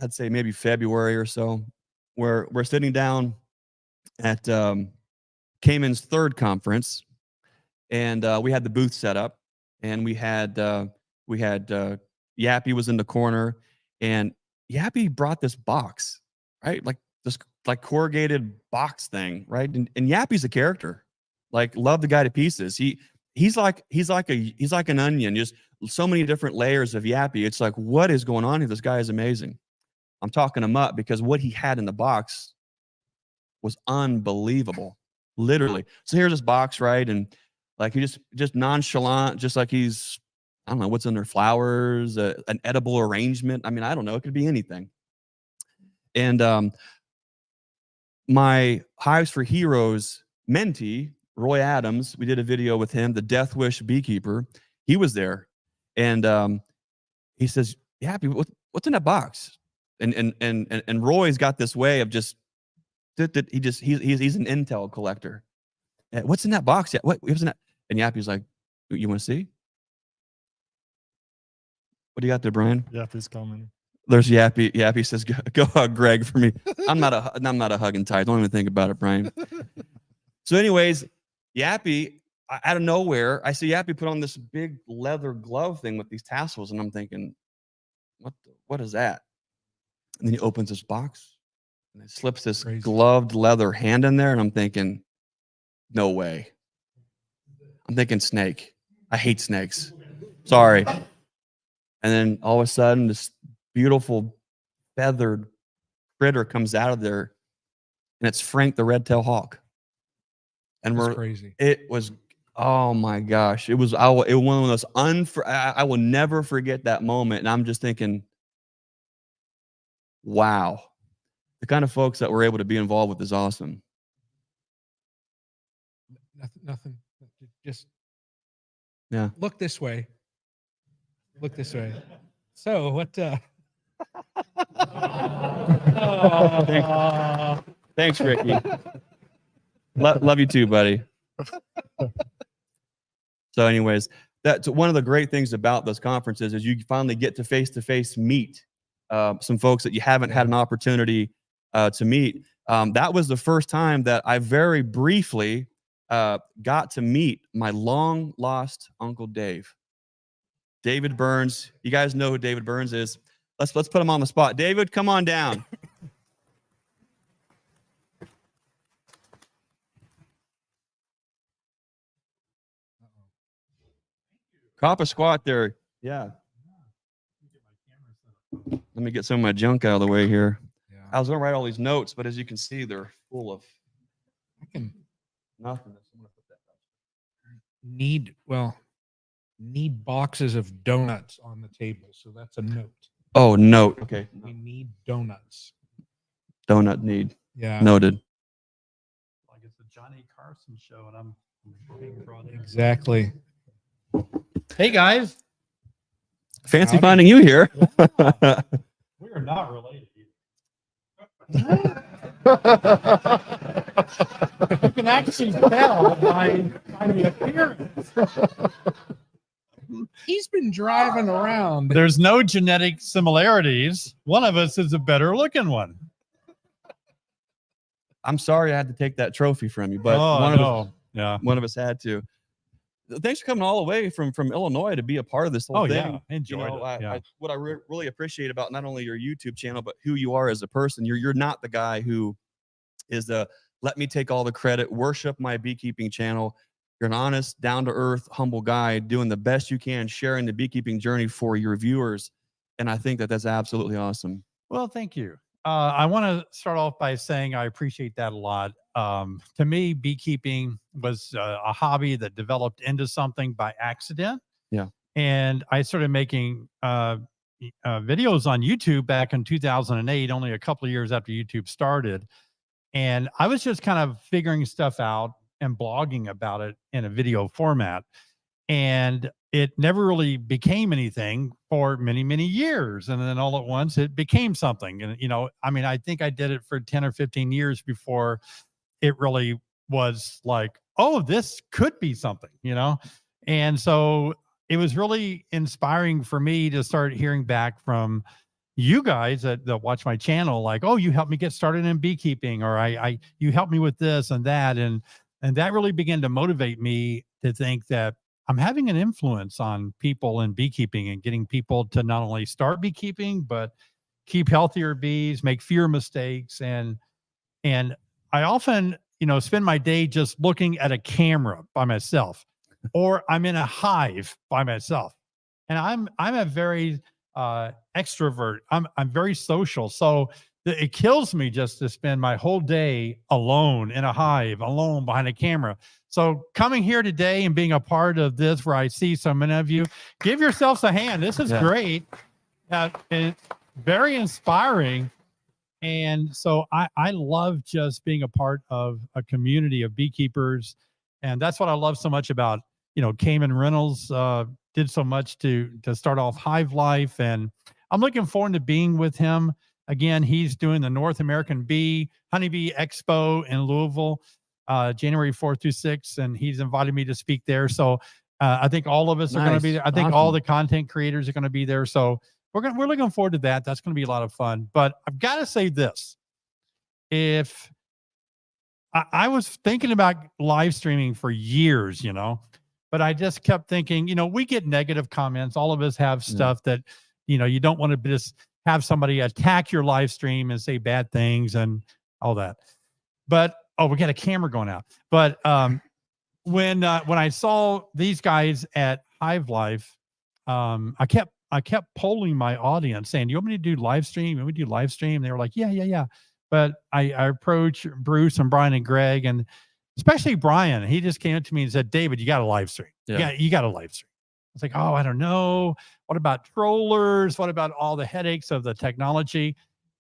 I'd say maybe February or so, where we're sitting down at Cayman's 3rd conference, and we had the booth set up, and we had Yappy was in the corner, and Yappy brought this box, right? Like this like corrugated box thing, right? And Yappy's a character. Like, love the guy to pieces. He's like an onion, just so many different layers of Yappy. It's like, what is going on here? This guy is amazing. I'm talking him up because what he had in the box was unbelievable, literally. So here's this box, right? And like, he just nonchalant, just like he's, I don't know what's in there, flowers, an edible arrangement. I mean, I don't know. It could be anything. And my Hives for Heroes mentee, Roy Adams, we did a video with him, the Death Wish beekeeper. He was there, and he says, "Yappy, what's in that box?" And Roy's got this way of just he's an intel collector. What's in that box? Yeah, what's in that? And Yappy's like, "You want to see? What do you got there, Brian?" Yappy's coming. There's Yappy. Yappy says, "Go hug Greg for me." I'm not a hugging type. Don't even think about it, Brian. So, anyways, Yappy, out of nowhere, I see Yappy put on this big leather glove thing with these tassels, and I'm thinking, what is that? And then he opens this box and it slips this gloved leather hand in there, and I'm thinking, no way. I'm thinking snake. I hate snakes. Sorry. And then all of a sudden, this beautiful feathered critter comes out of there, and it's Frank the red-tailed hawk. And That's crazy. It was, oh my gosh, it was one of those I will never forget that moment. And I'm just thinking, wow, the kind of folks that we're able to be involved with is awesome. Nothing. Just yeah. Look this way. Look this way. So what? Thanks, Ricky. Love you too, buddy. So anyways, that's one of the great things about those conferences is you finally get to face meet some folks that you haven't had an opportunity to meet. That was the first time that I very briefly got to meet my long lost Uncle Dave. David Burns. You guys know who David Burns is. Let's put him on the spot. David, come on down. Cop a squat there. Yeah. Let me get some of my junk out of the way here. Yeah. I was going to write all these notes, but as you can see, they're full of nothing. Need boxes of donuts on the table. So that's a note. Oh, note. Okay. We need donuts. Donut need. Yeah. Noted. Like it's a Johnny Carson show, and I'm being brought in. Exactly. Hey guys, Fancy Howdy. finding you here. we are not related. You can actually tell by the appearance. He's been driving around. There's no genetic similarities. One of us is a better looking one. I'm sorry I had to take that trophy from you, but Yeah. one of us had to. Thanks for coming all the way from Illinois to be a part of this whole Oh thing. yeah, enjoyed it. What I really appreciate about not only your YouTube channel, but who you are as a person. You're not the guy who is let me take all the credit, worship my beekeeping channel. You're an honest, down-to-earth, humble guy doing the best you can, sharing the beekeeping journey for your viewers. And I think that that's absolutely awesome. Well, thank you. I want to start off by saying I appreciate that a lot. To me, beekeeping was a hobby that developed into something by accident. Yeah. And I started making videos on YouTube back in 2008, only a couple of years after YouTube started. And I was just kind of figuring stuff out and blogging about it in a video format. And it never really became anything for many, many years. And then all at once it became something. And, I think I did it for 10 or 15 years before it really was like, oh, this could be something, And so it was really inspiring for me to start hearing back from you guys that watch my channel, like, oh, you helped me get started in beekeeping, or you helped me with this and that. And that really began to motivate me to think that I'm having an influence on people in beekeeping and getting people to not only start beekeeping, but keep healthier bees, make fewer mistakes. And I often, spend my day just looking at a camera by myself, or I'm in a hive by myself. And I'm a very extrovert. I'm very social. So it kills me just to spend my whole day alone in a hive, alone behind a camera. So coming here today and being a part of this, where I see so many of you, give yourselves a hand. This is great. It's very inspiring. And so I love just being a part of a community of beekeepers. And that's what I love so much about, Cayman Reynolds did so much to start off Hive Life. And I'm looking forward to being with him. Again, he's doing the North American Honeybee Expo in Louisville, January 4th through 6th. And he's invited me to speak there. So I think all of us are going to be there. I think all the content creators are going to be there. So we're looking forward to that. That's going to be a lot of fun. But I've got to say this. If I was thinking about live streaming for years, but I just kept thinking, we get negative comments. All of us have stuff that, you don't want to just have somebody attack your live stream and say bad things and all that. But, we got a camera going out. But when I saw these guys at Hive Life, I kept polling my audience saying, you want me to do live stream? You want me to do live stream? They were like, yeah. But I approached Bruce and Brian and Greg, and especially Brian. He just came up to me and said, David, you got to live stream. Yeah, you got to live stream. I was like, oh, I don't know. What about trollers? What about all the headaches of the technology?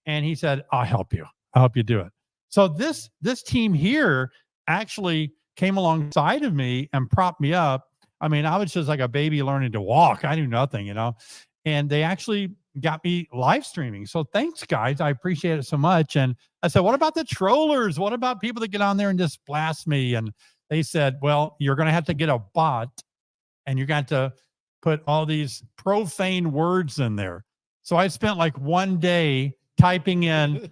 And he said, I'll help you. I'll help you do it. So this team here actually came alongside of me and propped me up. I mean, I was just like a baby learning to walk. I knew nothing, and they actually got me live streaming. So thanks, guys. I appreciate it so much. And I said, what about the trollers? What about people that get on there and just blast me? And they said, well, you're going to have to get a bot and you're going to have to put all these profane words in there. So I spent like one day typing in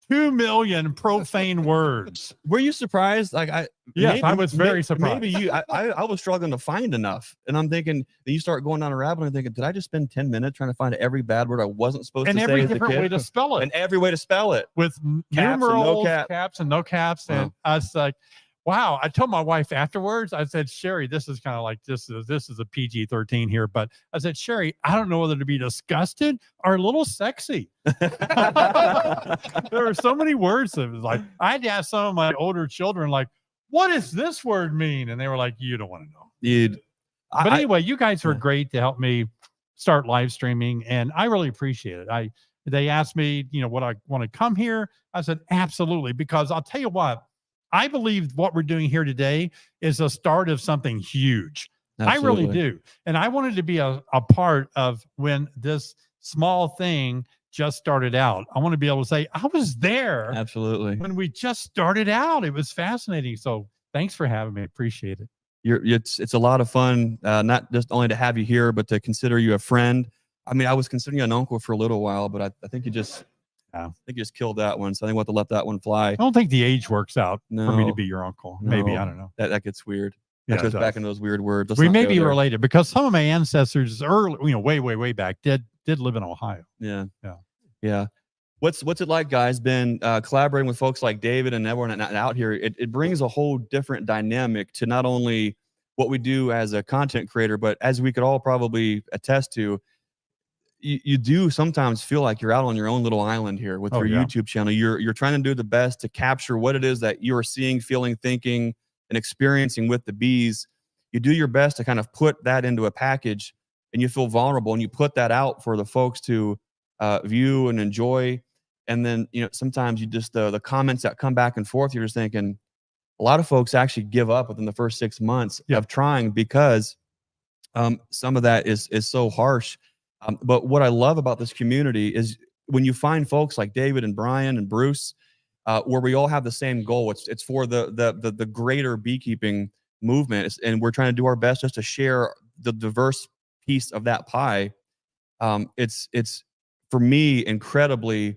2 million profane words. Were you surprised? Like Yes, I was very surprised. Maybe I was struggling to find enough, and I'm thinking you start going down a rabbit hole and thinking, did I just spend 10 minutes trying to find every bad word I wasn't supposed And to say every as a different kid? way to spell it. And every way to spell it With Caps and no numerals, cap. caps and no caps. Wow. And I was like, wow. I told my wife afterwards, I said, Sherry, this is kind of like, this is a PG-13 here. But I said, Sherry, I don't know whether to be disgusted or a little sexy. There were so many words that was like, I had to ask some of my older children, like, what does this word mean? And they were like, you don't want to know. But anyway, you guys were great to help me start live streaming, and I really appreciate it. They asked me, would I want to come here? I said, absolutely, because I'll tell you what, I believe what we're doing here today is a start of something huge. Absolutely. I really do. And I wanted to be a part of when this small thing just started out. I want to be able to say, I was there. Absolutely. When we just started out. It was fascinating. So thanks for having me. Appreciate it. It's a lot of fun, not just only to have you here, but to consider you a friend. I mean, I was considering you an uncle for a little while, but I think you just killed that one. So I think we'll have to let that one fly. I don't think the age works out for me to No. be your uncle. No. Maybe, I don't know. That gets weird. Yeah, That goes it back does. into those weird words. Let's We not may go be there. related because some of my ancestors early, way back did live in Ohio. Yeah. What's it like, guys? Been collaborating with folks like David and everyone out here. It brings a whole different dynamic to not only what we do as a content creator, but as we could all probably attest to, you do sometimes feel like you're out on your own little island here with your YouTube channel. You're trying to do the best to capture what it is that you are seeing, feeling, thinking, and experiencing with the bees. You do your best to kind of put that into a package, and you feel vulnerable, and you put that out for the folks to view and enjoy. And then, sometimes you just, the comments that come back and forth, you're just thinking, a lot of folks actually give up within the first 6 months of trying because some of that is so harsh. But what I love about this community is when you find folks like David and Brian and Bruce, where we all have the same goal. It's for the greater beekeeping movement, and we're trying to do our best just to share the diverse piece of that pie. It's for me incredibly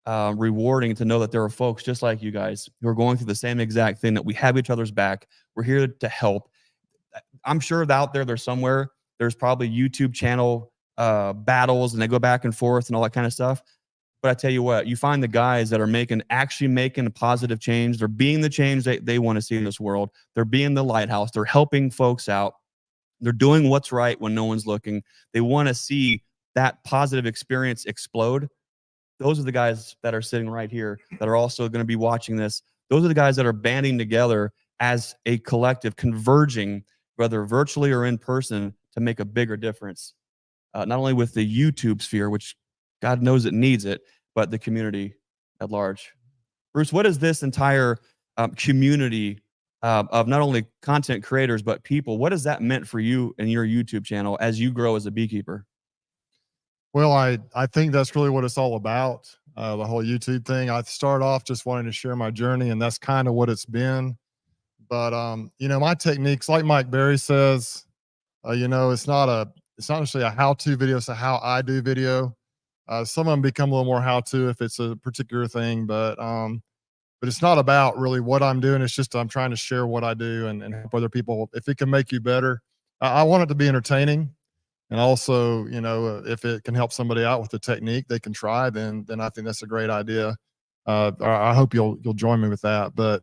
rewarding to know that there are folks just like you guys who are going through the same exact thing, that we have each other's back. We're here to help. I'm sure that out there's somewhere, there's probably YouTube channel battles, and they go back and forth and all that kind of stuff. But I tell you what, you find the guys that are actually making a positive change. They're being the change they want to see in this world. They're being the lighthouse. They're helping folks out. They're doing what's right when no one's looking. They want to see that positive experience explode. Those are the guys that are sitting right here that are also going to be watching this. Those are the guys that are banding together as a collective, converging, whether virtually or in person, to make a bigger difference. Not only with the YouTube sphere, which God knows it needs it, but the community at large. Bruce, what is this entire community of not only content creators, but people, what has that meant for you and your YouTube channel as you grow as a beekeeper? Well, I think that's really what it's all about, the whole YouTube thing. I started off just wanting to share my journey, and that's kind of what it's been. But, my techniques, like Mike Berry says, it's not necessarily a how-to video, it's a how I do video. Some of them become a little more how-to if it's a particular thing, but it's not about really what I'm doing. It's just I'm trying to share what I do and help other people. If it can make you better, I want it to be entertaining. And also, if it can help somebody out with the technique they can try, then I think that's a great idea. I hope you'll join me with that. But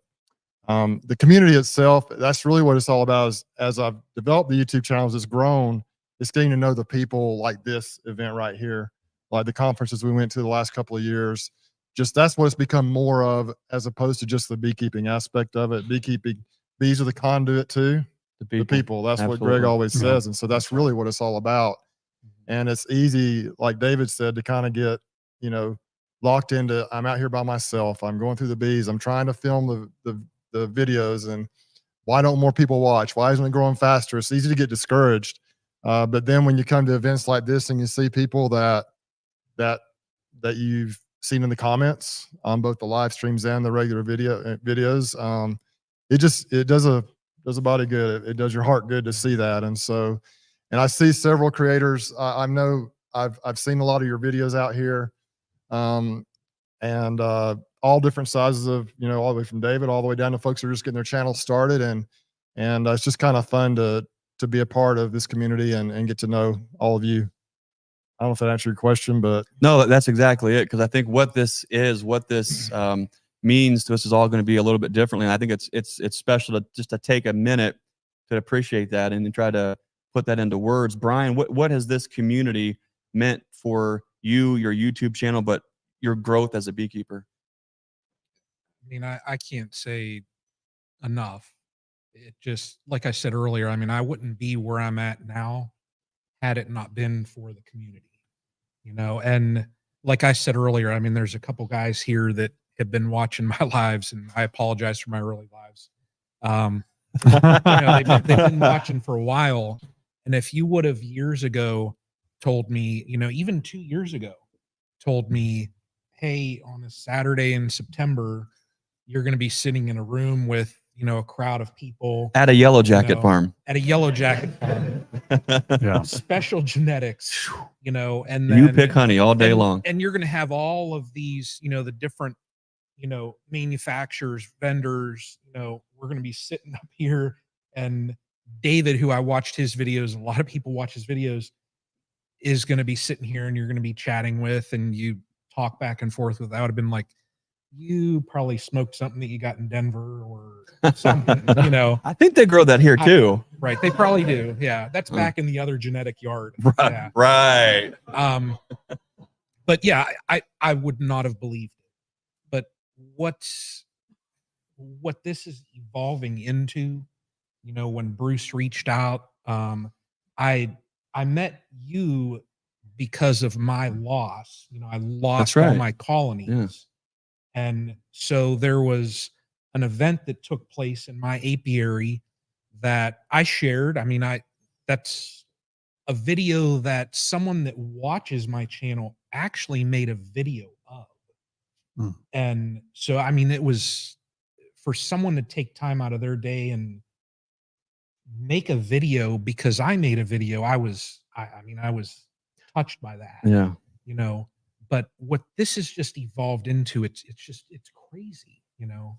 the community itself, that's really what it's all about. As I've developed the YouTube channels, it's grown. It's getting to know the people like this event right here, like the conferences we went to the last couple of years. Just that's what it's become more of, as opposed to just the beekeeping aspect of it. Bees are the conduit too. The people. That's Absolutely. what Greg always says. And so that's really what it's all about. And it's easy, like David said, to kind of get, locked into, I'm out here by myself. I'm going through the bees. I'm trying to film the videos, and why don't more people watch? Why isn't it growing faster? It's easy to get discouraged. But then when you come to events like this and you see people that you've seen in the comments on both the live streams and the regular videos, it does a body good. It does your heart good to see that. And so, and I see several creators. I know I've seen a lot of your videos out here, and all different sizes of, you know, all the way from David all the way down to folks who are just getting their channel started, and it's just kind of fun to be a part of this community and get to know all of you. I don't know if that answered your question, but No, that's exactly it. Because I think what this means to us is all going to be a little bit differently. And I think it's special to just to take a minute to appreciate that and then try to put that into words. Brian, what has this community meant for you, your YouTube channel, but your growth as a beekeeper? I mean, I can't say enough. It just, like I said earlier, I mean, I wouldn't be where I'm at now had it not been for the community, you know. And like I said earlier, I mean, there's a couple guys here that have been watching my lives, and I apologize for my early lives. You know, they've been watching for a while. And if you would have years ago told me, you know, even 2 years ago, told me, hey, on a Saturday in September, you're going to be sitting in a room with, you know, a crowd of people At a Yellow Jacket know, farm. at a Yellow Jacket farm, Yeah. special genetics, you know, and You then pick honey all day long. and you're going to have all of these, you know, the different, you know, manufacturers, vendors, you know, we're going to be sitting up here, and David, who I watched his videos, a lot of people watch his videos, is going to be sitting here, and you're going to be chatting with, and you talk back and forth with. I would have been like, you probably smoked something that you got in Denver or something, you know. I think they grow that here too. Right. They probably do. Yeah. That's back in the other genetic yard. Right. Yeah. Right. But yeah, I would not have believed it. But what this is evolving into, you know, when Bruce reached out, I met you because of my loss. You know, I lost all right. my colonies. Yeah. And so there was an event that took place in my apiary that I shared. I mean, that's a video that someone that watches my channel actually made a video of. And so, I mean, it was for someone to take time out of their day and make a video because I made a video. I mean, I was touched by that. Yeah. You know, but what this has just evolved into, it's crazy, you know.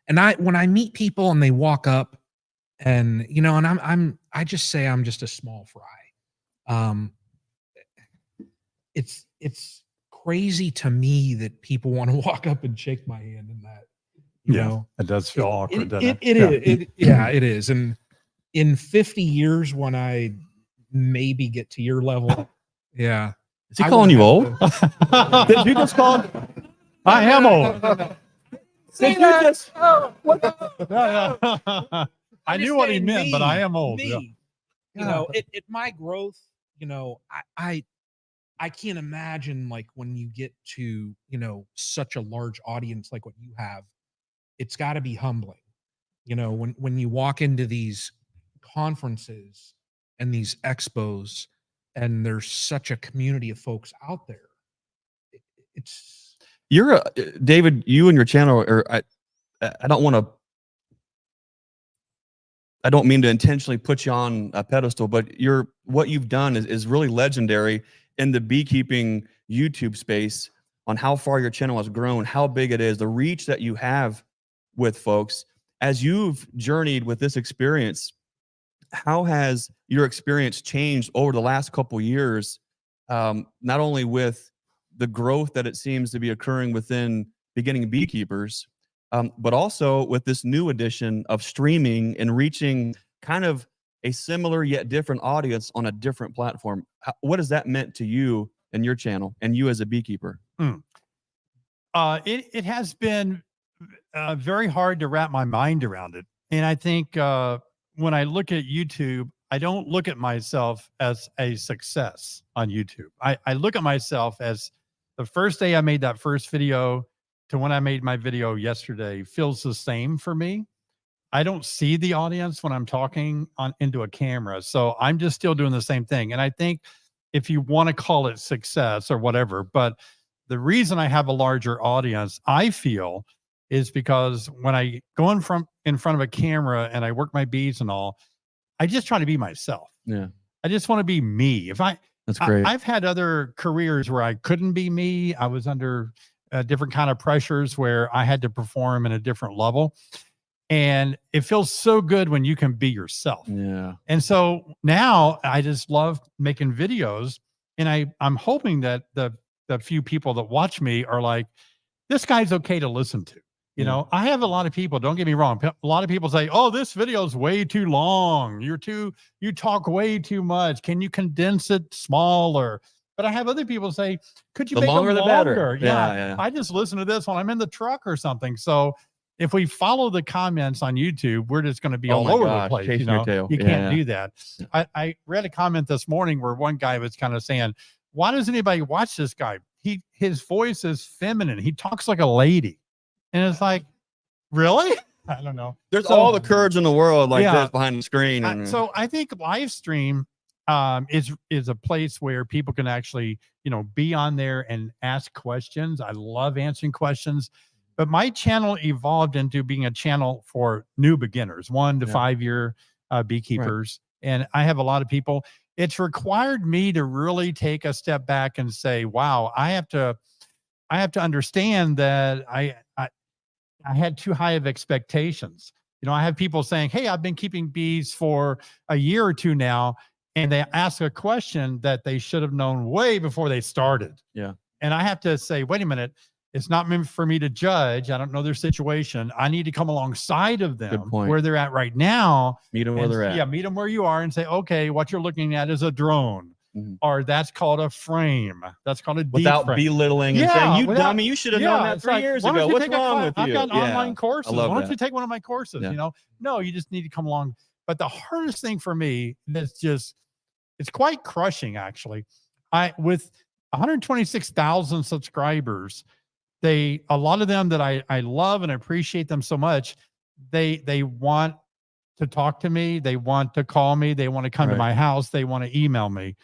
And when I meet people and they walk up and, you know, and I just say I'm just a small fry. It's crazy to me that people want to walk up and shake my hand in that, you know. It does feel awkward, doesn't it? It is. And in 50 years, when I maybe get to your level, yeah. Is he calling you old? Did you just call him? I am old. Did you just? I knew what he meant, but I am old. Yeah. You know, at my growth, you know, I can't imagine, like, when you get to, you know, such a large audience like what you have, it's got to be humbling. You know, when you walk into these conferences and these expos, and there's such a community of folks out there. You're David, you and your channel I don't mean to intentionally put you on a pedestal, but what you've done is really legendary in the beekeeping YouTube space on how far your channel has grown, how big it is, the reach that you have with folks. As you've journeyed with this experience, how has your experience changed over the last couple years, not only with the growth that it seems to be occurring within beginning beekeepers, but also with this new edition of streaming and reaching kind of a similar yet different audience on a different platform? What has that meant to you and your channel and you as a beekeeper? It has been very hard to wrap my mind around it. And I think when I look at YouTube, I don't look at myself as a success on YouTube. I look at myself as the first day I made that first video to when I made my video yesterday feels the same for me. I don't see the audience when I'm talking into a camera. So I'm just still doing the same thing. And I think if you want to call it success or whatever, but the reason I have a larger audience, I feel, is because when I go in front of a camera and I work my bees and all, I just try to be myself. Yeah. I just want to be me. That's great. I've had other careers where I couldn't be me. I was under different kind of pressures where I had to perform in a different level. And it feels so good when you can be yourself. Yeah. And so now I just love making videos. And I'm hoping that the few people that watch me are like, this guy's okay to listen to. You know, I have a lot of people, don't get me wrong. A lot of people say, oh, this video is way too long. You talk way too much. Can you condense it smaller? But I have other people say, could you The make longer them the longer? better. Yeah. I just listen to this when I'm in the truck or something. So if we follow the comments on YouTube, we're just going to be all over the place. Chasing your tail. You can't do that. I read a comment this morning where one guy was kind of saying, why does anybody watch this guy? His voice is feminine. He talks like a lady. And it's like, really? I don't know. There's all the courage in the world like this behind the screen. So I think live stream is a place where people can actually, be on there and ask questions. I love answering questions. But my channel evolved into being a channel for new beginners, 1 to 5 year beekeepers. Right. And I have a lot of people. It's required me to really take a step back and say, wow, I have to understand that I had too high of expectations. I have people saying, hey, I've been keeping bees for a year or two now. And they ask a question that they should have known way before they started. Yeah. And I have to say, wait a minute. It's not meant for me to judge. I don't know their situation. I need to come alongside of them where they're at right now. Meet them where they're at. Yeah, meet them where you are and say, okay, what you're looking at is a drone. Or that's called a frame. That's called a deep without frame. belittling and saying, you dummy, you should have known that 3 years ago. What's wrong with you? I've got online courses. Why don't you take one of my courses? Yeah. No, you just need to come along. But the hardest thing for me is it's quite crushing, actually. With 126,000 subscribers, a lot of them that I love and appreciate them so much, they want to talk to me. They want to call me. They want to come to my house. They want to email me.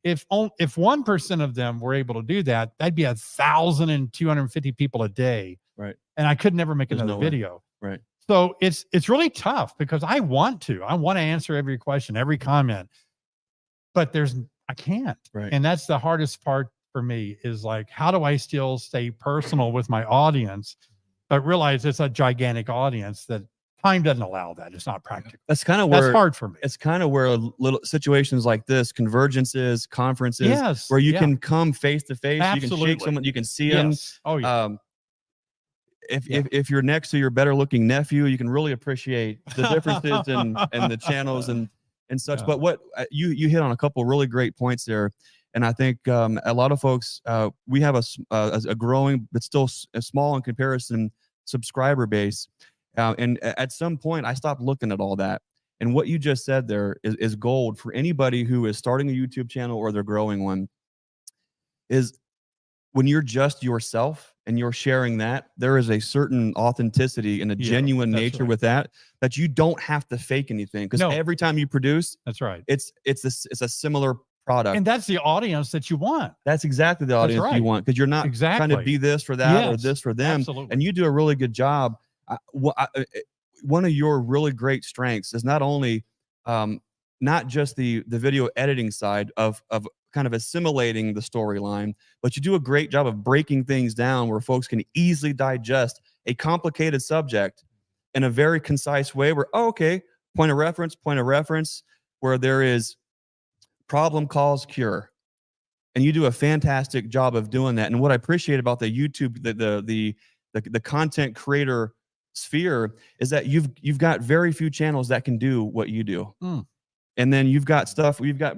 If 1% of them were able to do that, that'd be 1,250 people a day. Right. And I could never make another video. Right. So it's really tough because I want to answer every question, every comment, but I can't. Right. And that's the hardest part for me is like, how do I still stay personal with my audience, but realize it's a gigantic audience that time doesn't allow that. It's not practical. That's kind of where that's hard for me. It's kind of where little situations like this, convergences, conferences, where you can come face to face, you can shake someone, you can see them. Oh yeah. If you're next to your better looking nephew, you can really appreciate the differences and the channels and such. But what you hit on a couple really great points there. And I think a lot of folks, we have a growing, but still small in comparison, subscriber base. And at some point, I stopped looking at all that. And what you just said there is gold for anybody who is starting a YouTube channel or they're growing one. Is when you're just yourself and you're sharing that, there is a certain authenticity and a genuine nature with that you don't have to fake anything. Because every time you produce, that's right. It's a similar product. And that's the audience that you want. That's exactly the audience you want, because you're not trying to be this for that or this for them. Absolutely. And you do a really good job. One of your really great strengths is not only not just the video editing side of kind of assimilating the storyline, but you do a great job of breaking things down where folks can easily digest a complicated subject in a very concise way where, okay, point of reference, where there is problem calls cure. And you do a fantastic job of doing that. And what I appreciate about the YouTube, the content creator sphere is that you've got very few channels that can do what you do. And then you've got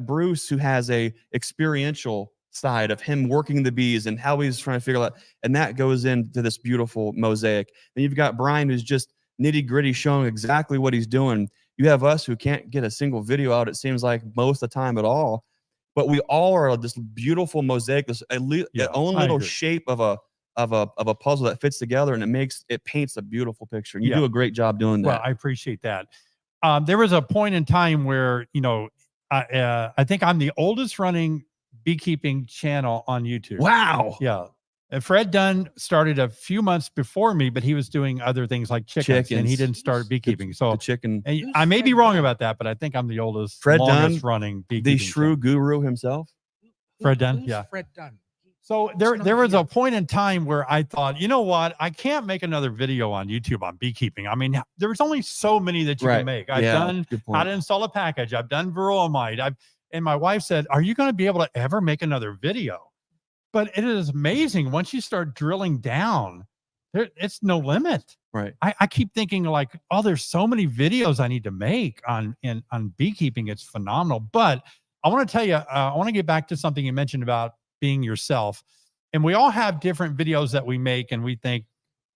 Bruce, who has a experiential side of him working the bees and how he's trying to figure out, and that goes into this beautiful mosaic. Then you've got Brian, who's just nitty gritty, showing exactly what he's doing. You have us who can't get a single video out, it seems like, most of the time at all. But we all are this beautiful mosaic, this own little shape of a puzzle that fits together, and it paints a beautiful picture. And you do a great job doing that. Well, I appreciate that. There was a point in time where, I think I'm the oldest running beekeeping channel on YouTube. Wow. Yeah. And Fred Dunn started a few months before me, but he was doing other things like chickens, and he Chickens. didn't start beekeeping. So The chicken. and I may be wrong about that, but I think I'm the oldest, Fred longest Dunn, running beekeeping. the shrew guru himself. Fred Dunn, Who's yeah. Fred Dunn. So there was a point in time where I thought, you know what? I can't make another video on YouTube on beekeeping. I mean, there's only so many that you can make. I've done how to install a package. I've done varroamide. And my wife said, are you going to be able to ever make another video? But it is amazing. Once you start drilling down, it's no limit. Right. I keep thinking like, oh, there's so many videos I need to make on beekeeping. It's phenomenal. But I want to tell you, I want to get back to something you mentioned about being yourself. And we all have different videos that we make and we think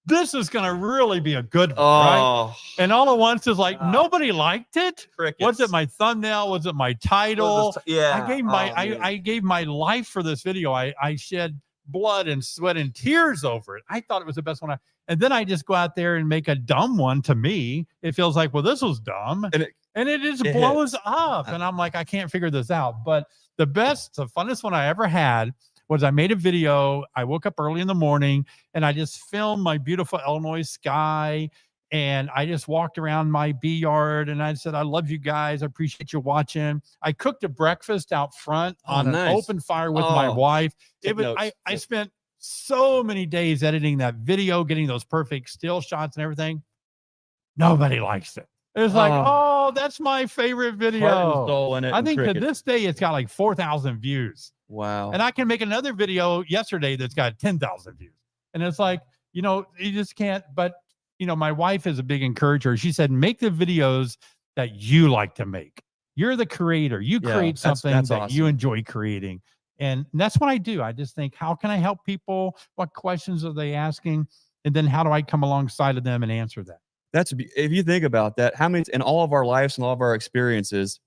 this is going to really be a good one, right? And all at once is like, nobody liked it. Crickets. Was it my thumbnail? Was it my title? Yeah. I gave my life for this video. I shed blood and sweat and tears over it. I thought it was the best one. And then I just go out there and make a dumb one. To me, it feels like, well, this was dumb. And it just blows up. And I'm like, I can't figure this out. But the funnest one I ever had was I made a video. I woke up early in the morning and I just filmed my beautiful Illinois sky. And I just walked around my bee yard and I said, I love you guys. I appreciate you watching. I cooked a breakfast out front on an open fire with my wife. I spent so many days editing that video, getting those perfect still shots and everything. Nobody likes it. It's like, oh, that's my favorite video. I think to this day, it's got like 4,000 views. Wow. And I can make another video yesterday that's got 10,000 views. And it's like, you just can't. But, my wife is a big encourager. She said, make the videos that you like to make. You're the creator. You create something that awesome. You enjoy creating. And that's what I do. I just think, how can I help people? What questions are they asking? And then how do I come alongside of them and answer that? If you think about that, how many in all of our lives and all of our experiences,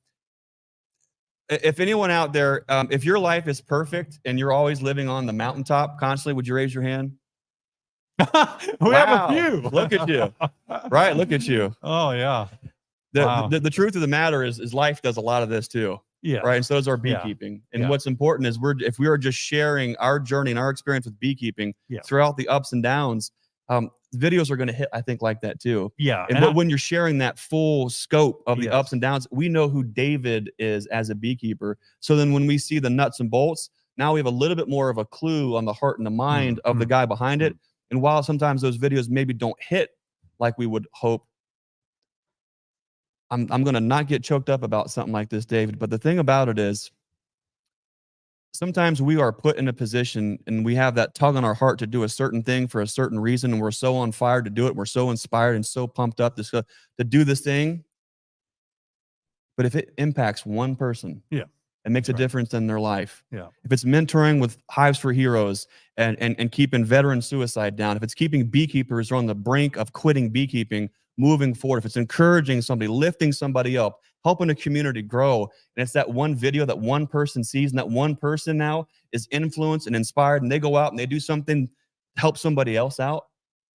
if anyone out there, if your life is perfect and you're always living on the mountaintop constantly, would you raise your hand? We have a few. Look at you. Right. Look at you. Oh yeah. The truth of the matter is life does a lot of this too. Yeah. Right. And so does our beekeeping. And what's important is if we are just sharing our journey and our experience with beekeeping throughout the ups and downs, videos are going to hit, I think, like that too. Yeah. But when you're sharing that full scope of the ups and downs, we know who David is as a beekeeper. So then when we see the nuts and bolts, now we have a little bit more of a clue on the heart and the mind of the guy behind it. And while sometimes those videos maybe don't hit like we would hope, I'm going to not get choked up about something like this, David. But the thing about it is, sometimes we are put in a position and we have that tug on our heart to do a certain thing for a certain reason. And we're so on fire to do it. We're so inspired and so pumped up to do this thing. But if it impacts one person, it makes a difference in their life. If it's mentoring with Hives for Heroes and keeping veteran suicide down, if it's keeping beekeepers on the brink of quitting beekeeping, moving forward, if it's encouraging somebody, lifting somebody up, helping a community grow, and it's that one video that one person sees, and that one person now is influenced and inspired, and they go out and they do something to help somebody else out,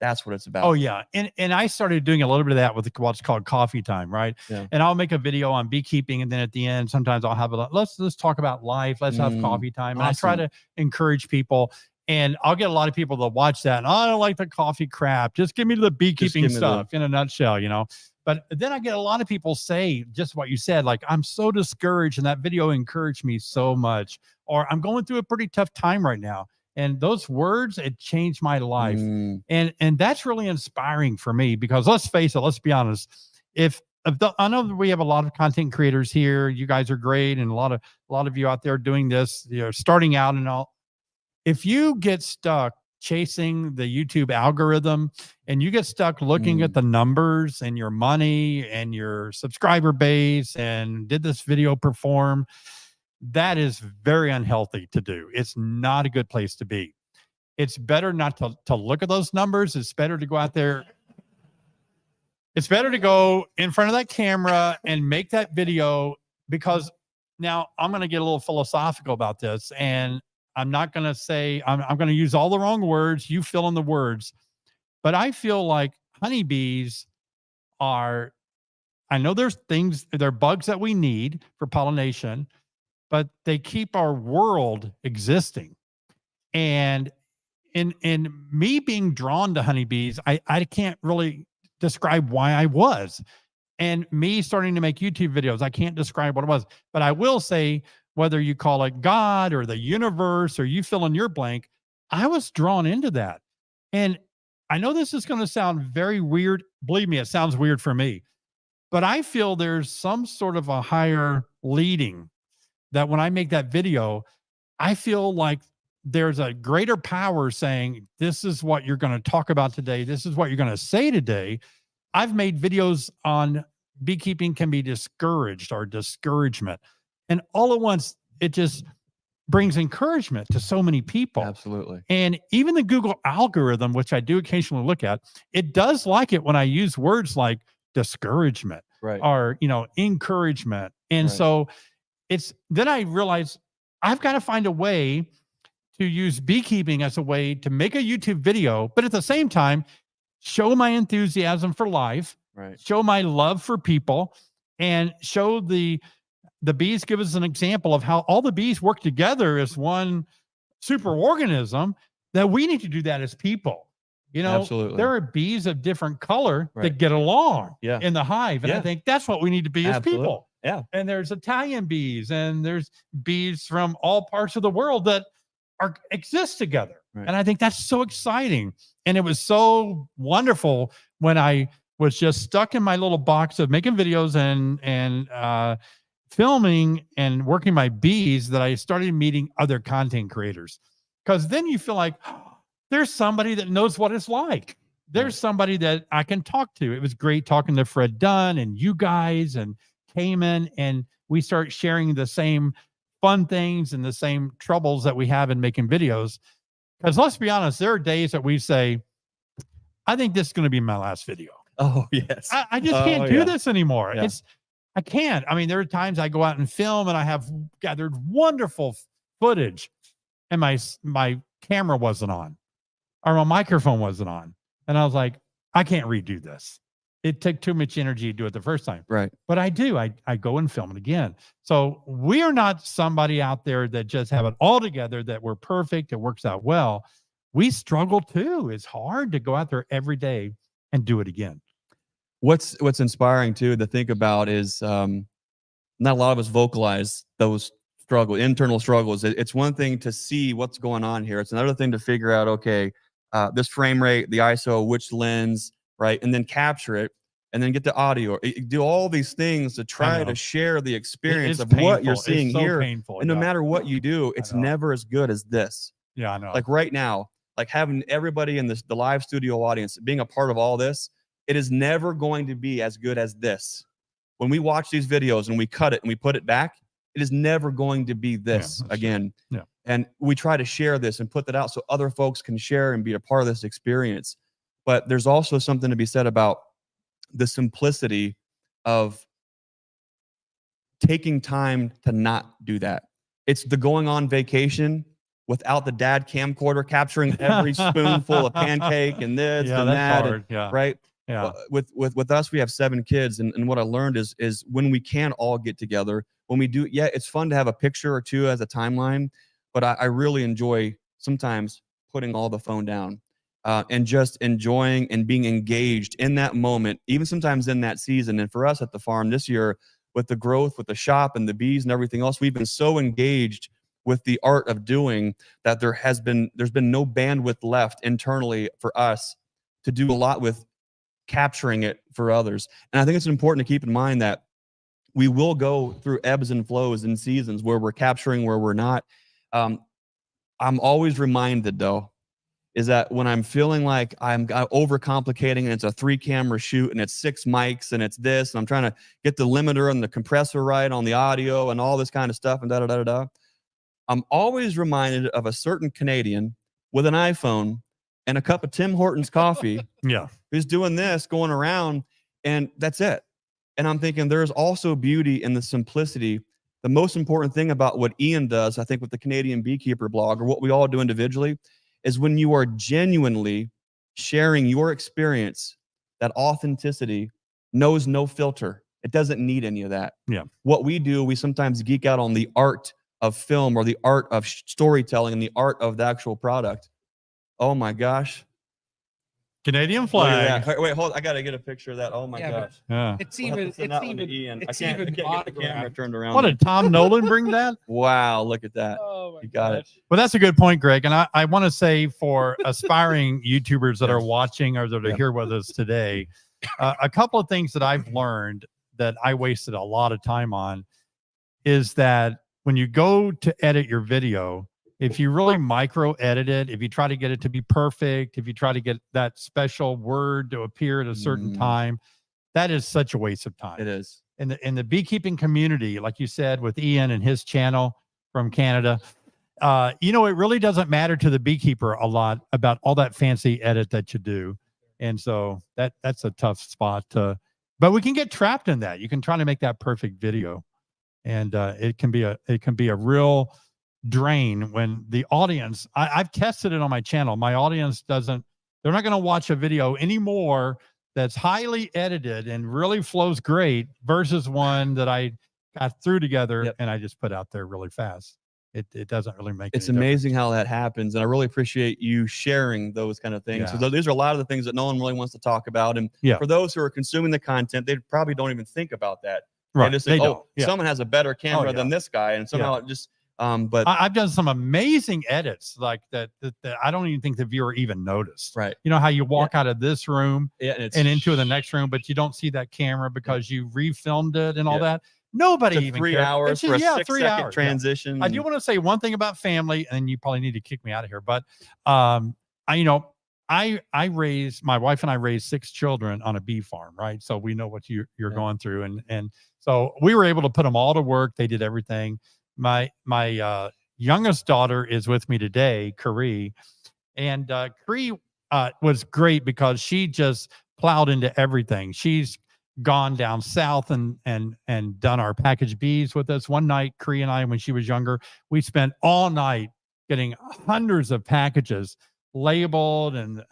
that's what it's about. Oh yeah. And I started doing a little bit of that with what's called coffee time, right? And I'll make a video on beekeeping, and then at the end, sometimes I'll have let's talk about life. Let's have coffee time. And I try to encourage people. And I'll get a lot of people to watch that. And I don't like the coffee crap. Just give me the beekeeping stuff in a nutshell, But then I get a lot of people say just what you said, like, I'm so discouraged, and that video encouraged me so much. Or I'm going through a pretty tough time right now. And those words, it changed my life. And that's really inspiring for me, because let's face it, let's be honest. I know that we have a lot of content creators here. You guys are great. And a lot of you out there doing this, starting out and all. If you get stuck chasing the YouTube algorithm and you get stuck looking at the numbers and your money and your subscriber base and did this video perform, that is very unhealthy to do. It's not a good place to be. It's better not to look at those numbers. It's better to go out there. It's better to go in front of that camera and make that video, because now I'm going to get a little philosophical about this, and I'm not going to say, I'm going to use all the wrong words. You fill in the words. But I feel like honeybees I know there are bugs that we need for pollination, but they keep our world existing. And in me being drawn to honeybees, I can't really describe why I was. And me starting to make YouTube videos, I can't describe what it was, but I will say, whether you call it God or the universe or you fill in your blank, I was drawn into that. And I know this is going to sound very weird. Believe me, it sounds weird for me, but I feel there's some sort of a higher leading that when I make that video, I feel like there's a greater power saying, this is what you're going to talk about today. This is what you're going to say today. I've made videos on beekeeping can be discouraged or discouragement. And all at once, it just brings encouragement to so many people. Absolutely. And even the Google algorithm, which I do occasionally look at, it does like it when I use words like discouragement Right. or, encouragement. And Right. so then I realized I've got to find a way to use beekeeping as a way to make a YouTube video, but at the same time, show my enthusiasm for life, Right. show my love for people, and show the bees. Give us an example of how all the bees work together as one super organism, that we need to do that as people. Absolutely. There are bees of different color Right. that get along Yeah. in the hive. And I Yeah. think that's what we need to be as Absolutely. people. Yeah. And there's Italian bees and there's bees from all parts of the world that exist together. Right. And I think that's so exciting. And it was so wonderful when I was just stuck in my little box of making videos and filming and working my bees, that I started meeting other content creators. Because then you feel like, there's somebody that knows what it's like. There's somebody that I can talk to. It was great talking to Fred Dunn and you guys and Cayman, and we start sharing the same fun things and the same troubles that we have in making videos. Because let's be honest, there are days that we say, I think this is going to be my last video. Oh, yes. I just can't do this anymore. Yeah. I can't. I mean, there are times I go out and film and I have gathered wonderful footage and my camera wasn't on or my microphone wasn't on. And I was like, I can't redo this. It took too much energy to do it the first time. Right. But I do. I go and film it again. So we are not somebody out there that just have it all together, that we're perfect, it works out well. We struggle too. It's hard to go out there every day and do it again. What's inspiring too to think about is not a lot of us vocalize those struggles, internal struggles. It's one thing to see what's going on here. It's another thing to figure out, okay, this frame rate, the ISO, which lens, right? And then capture it and then get the audio. Do all these things to try to share the experience of what you're seeing here. Painful, and no matter what you do, it's never as good as this. Yeah, I know. Like right now, like having everybody in the live studio audience being a part of all this, it is never going to be as good as this. When we watch these videos and we cut it and we put it back, it is never going to be this again. Yeah. And we try to share this and put that out so other folks can share and be a part of this experience. But there's also something to be said about the simplicity of taking time to not do that. It's the going on vacation without the dad camcorder capturing every spoonful of pancake and this and that. Hard. Yeah. Right. Yeah. With us, we have 7 kids. And what I learned is when we can all get together, when we do, it's fun to have a picture or two as a timeline, but I really enjoy sometimes putting all the phone down and just enjoying and being engaged in that moment, even sometimes in that season. And for us at the farm this year, with the growth, with the shop and the bees and everything else, we've been so engaged with the art of doing that there's been no bandwidth left internally for us to do a lot with capturing it for others. And I think it's important to keep in mind that we will go through ebbs and flows in seasons where we're capturing, where we're not. I'm always reminded though, is that when I'm feeling like I'm overcomplicating and it's a 3-camera shoot and it's 6 mics and it's this, and I'm trying to get the limiter and the compressor right on the audio and all this kind of stuff and da-da-da-da-da, I'm always reminded of a certain Canadian with an iPhone and a cup of Tim Hortons coffee. Yeah. Who's doing this, going around, and that's it. And I'm thinking there's also beauty in the simplicity. The most important thing about what Ian does, I think, with the Canadian Beekeeper blog, or what we all do individually, is when you are genuinely sharing your experience, that authenticity knows no filter. It doesn't need any of that. Yeah. What we do, we sometimes geek out on the art of film or the art of storytelling and the art of the actual product. Oh my gosh. Canadian Look flag. at that. Wait, hold. I gotta get a picture of that. Oh my Yeah, but gosh. Yeah. It's We'll have even to send it's that one to even Ian. it's I can't even get the camera autographed. turned around. What did Tom Nolan bring that? Wow, look at that. Oh my You got it. Well, that's a good point, Greg. And I want to say for aspiring YouTubers that Yeah. are watching or that are Yeah. here with us today, a couple of things that I've learned that I wasted a lot of time on is that when you go to edit your video, if you really micro edit it, if you try to get it to be perfect, if you try to get that special word to appear at a certain time, that is such a waste of time. It is. In the beekeeping community, like you said, with Ian and his channel from Canada, it really doesn't matter to the beekeeper a lot about all that fancy edit that you do. And so that's a tough spot but we can get trapped in that. You can try to make that perfect video. And it can be a real drain when the audience, I've tested it on my channel. My audience they're not going to watch a video anymore that's highly edited and really flows great versus one that I got through together and I just put out there really fast. It doesn't really make It's any amazing difference. how that happens. And I really appreciate you sharing those kind of things. Yeah. So these are a lot of the things that no one really wants to talk about. And for those who are consuming the content, they probably don't even think about that. Right. They just They think, don't. Yeah. someone has a better camera than this guy. And somehow it just, but I've done some amazing edits like that I don't even think the viewer even noticed. Right. You know how you walk out of this room and into the next room, but you don't see that camera because you refilmed it and all that. Nobody even 3 cares. hours It's for a just, 6 second transition. I do want to say one thing about family, and you probably need to kick me out of here, but my wife and I raised 6 children on a bee farm, right? So we know what you're going through. And so we were able to put them all to work. They did everything. My youngest daughter is with me today, Carrie. And Carrie was great because she just plowed into everything. She's gone down south and done our packaged bees with us. One night, Carrie and I, when she was younger, we spent all night getting hundreds of packages labeled and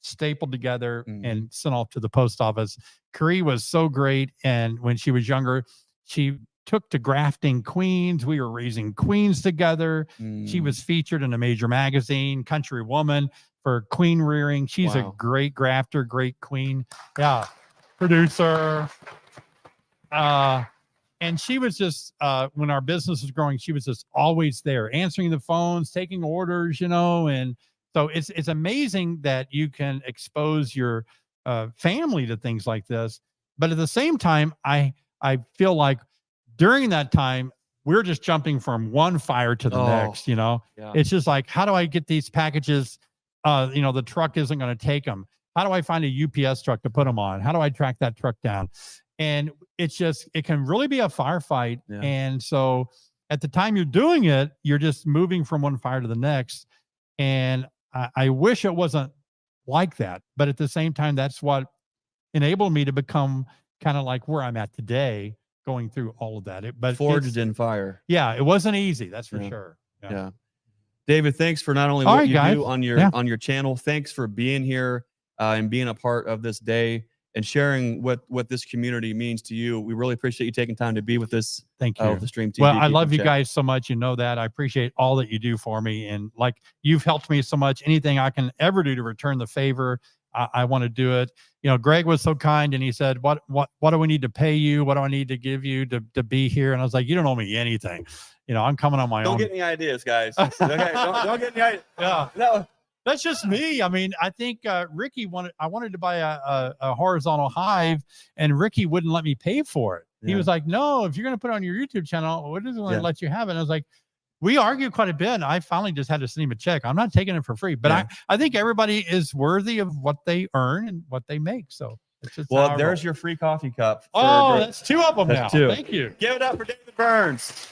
stapled together and sent off to the post office. Carrie was so great. And when she was younger, she took to grafting queens. We were raising queens together. She was featured in a major magazine, Country Woman, for queen rearing. She's a great grafter, great queen. Yeah. Producer. And she was just, when our business was growing, she was just always there, answering the phones, taking orders, and so it's amazing that you can expose your family to things like this. But at the same time, I feel like during that time, we're just jumping from one fire to the next, It's just like, how do I get these packages? The truck isn't going to take them. How do I find a UPS truck to put them on? How do I track that truck down? And it can really be a firefight. Yeah. And so at the time you're doing it, you're just moving from one fire to the next. And I wish it wasn't like that. But at the same time, that's what enabled me to become kind of like where I'm at today, going through all of that. But forged in fire. Yeah, it wasn't easy. That's for sure. Yeah. David, thanks for not only All what right, you guys. do on your channel. Thanks for being here and being a part of this day and sharing what this community means to you. We really appreciate you taking time to be with us. Thank you. With the Stream Team. Well, I love you chat. guys so much. You know that. I appreciate all that you do for me. And like, you've helped me so much. Anything I can ever do to return the favor, I want to do it. Greg was so kind and he said, what do we need to pay you? What do I need to give you to be here? And I was like, you don't owe me anything. I'm coming on my own. Don't get any ideas, guys. Okay, don't get any ideas. Yeah. No. That's just me. I mean, I think Ricky I wanted to buy a horizontal hive, and Ricky wouldn't let me pay for it. Yeah. He was like, no, if you're going to put it on your YouTube channel, what doesn't want to let you have it? And I was like, we argued quite a bit. And I finally just had to send him a check. I'm not taking it for free, but I think everybody is worthy of what they earn and what they make. So it's just there's your free coffee cup. Oh, that's 2 of them that's now. 2. Thank you. Give it up for David Burns.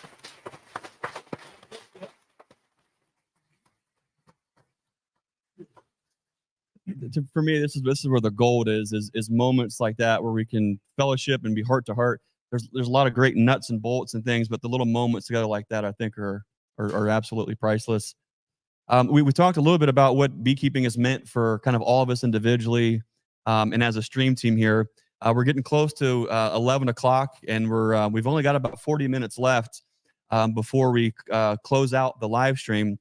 For me, this is where the gold is moments like that where we can fellowship and be heart to heart. There's a lot of great nuts and bolts and things, but the little moments together like that, I think are absolutely priceless. We talked a little bit about what beekeeping has meant for kind of all of us individually, and as a stream team here. We're getting close to 11 o'clock, and we've only got about 40 minutes left before we close out the live stream.